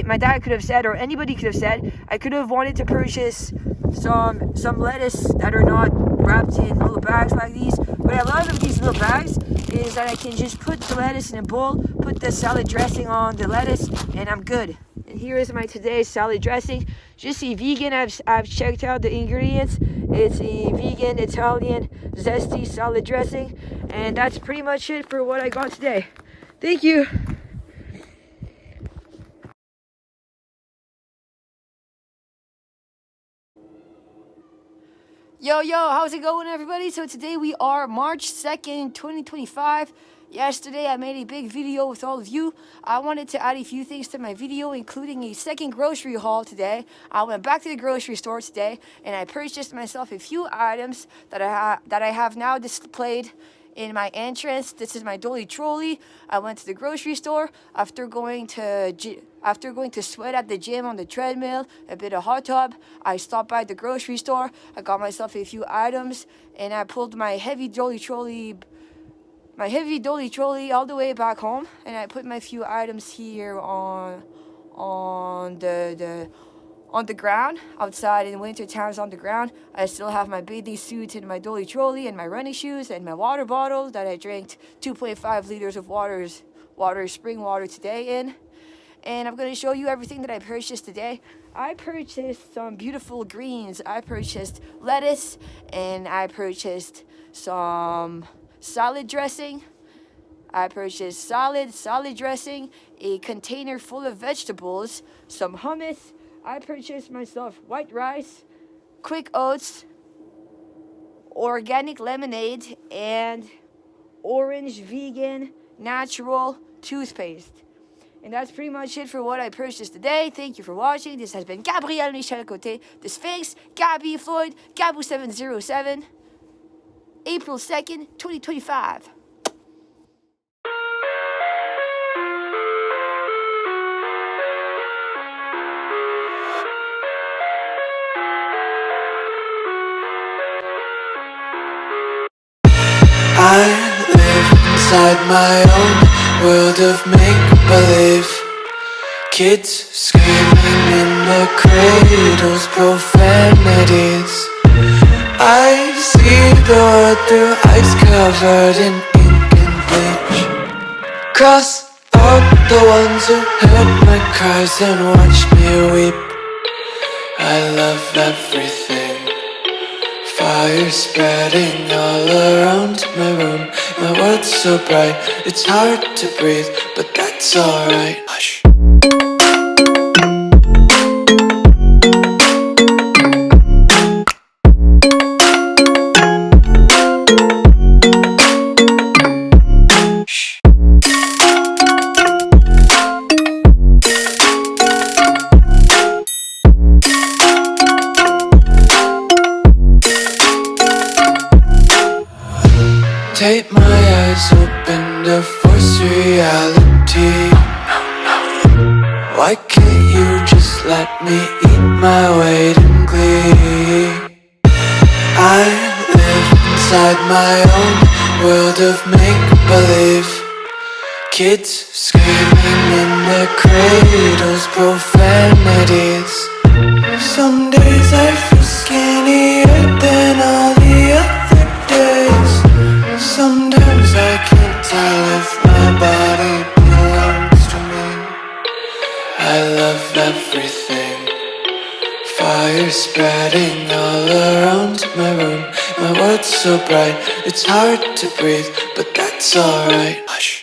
My dad could have said, or anybody could have said, I could have wanted to purchase some lettuce that are not wrapped in little bags like these. What I love of these little bags is that I can just put the lettuce in a bowl, put the salad dressing on the lettuce, and I'm good. And here is my today's salad dressing. Just a vegan. I've checked out the ingredients. It's a vegan Italian zesty salad dressing, and that's pretty much it for what I got today. Thank you. Yo, how's it going, everybody? So today we are March 2nd, 2025. Yesterday I made a big video with all of you. I wanted to add a few things to my video, including a second grocery haul today. I went back to the grocery store today and I purchased myself a few items that I have now displayed in my entrance. This is my dolly trolley. I went to the grocery store after going to sweat at the gym on the treadmill, a bit of hot tub. I stopped by the grocery store. I got myself a few items, and I pulled my heavy dolly trolley all the way back home, and I put my few items here on the ground outside in winter times on the ground. I still have my bathing suit and my dolly trolley and my running shoes and my water bottle that I drank 2.5 liters of spring water today in. And I'm going to show you everything that I purchased today. I purchased some beautiful greens. I purchased lettuce, and I purchased some salad dressing. I purchased salad dressing, a container full of vegetables, some hummus. I purchased myself white rice, quick oats, organic lemonade, and orange vegan natural toothpaste. And that's pretty much it for what I purchased today. Thank you for watching. This has been Gabrielle M, Côté, the Sphinx, Gabbie Floyd, Gabu 707, April 2nd, 2025. I live inside my own world of make-believe. Kids screaming in the cradles, profanities. I see the world through ice covered in ink and bleach. Cross all the ones who heard my cries and watched me weep. I love everything. Fire spreading all around my room. My world's so bright, it's hard to breathe, but that's alright. Hush. Take my eyes open to force reality. Why can't you just let me eat my weight in glee? I live inside my own world of make-believe. Kids screaming in their cradles, profanities. Some days I feel skinnier than all the other days. Sometimes I can't tell if my body belongs to me. I love everything. Fire spreading all around my room. My world's so bright, it's hard to breathe, but that's alright. Hush.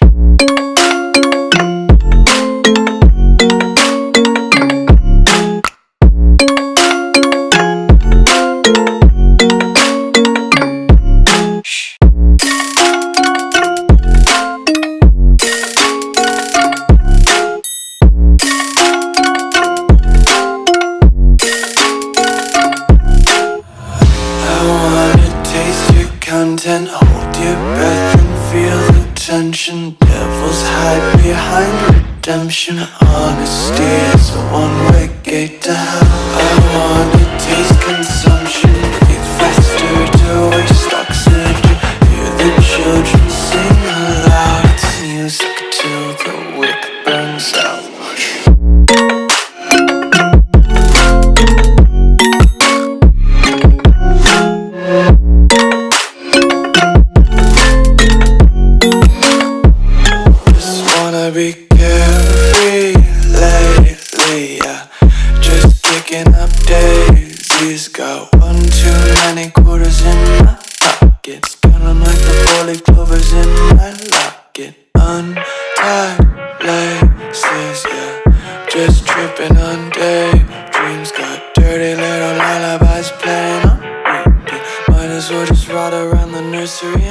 Content, hold your breath and feel the tension. Devils hide behind redemption. Honesty is a one-way gate to hell. I wanna taste consumption. Breathe faster to waste oxygen. Hear the children sing aloud. It's music till the wick burns out. Be carefree lately, yeah. Just kicking up daisies. Got one too many quarters in my pockets. Count 'em like the 4-leaf clovers in my locket. Untied laces, yeah. Just tripping on daydreams. Got dirty little lullabies playing on repeat. Might as well just ride around the nursery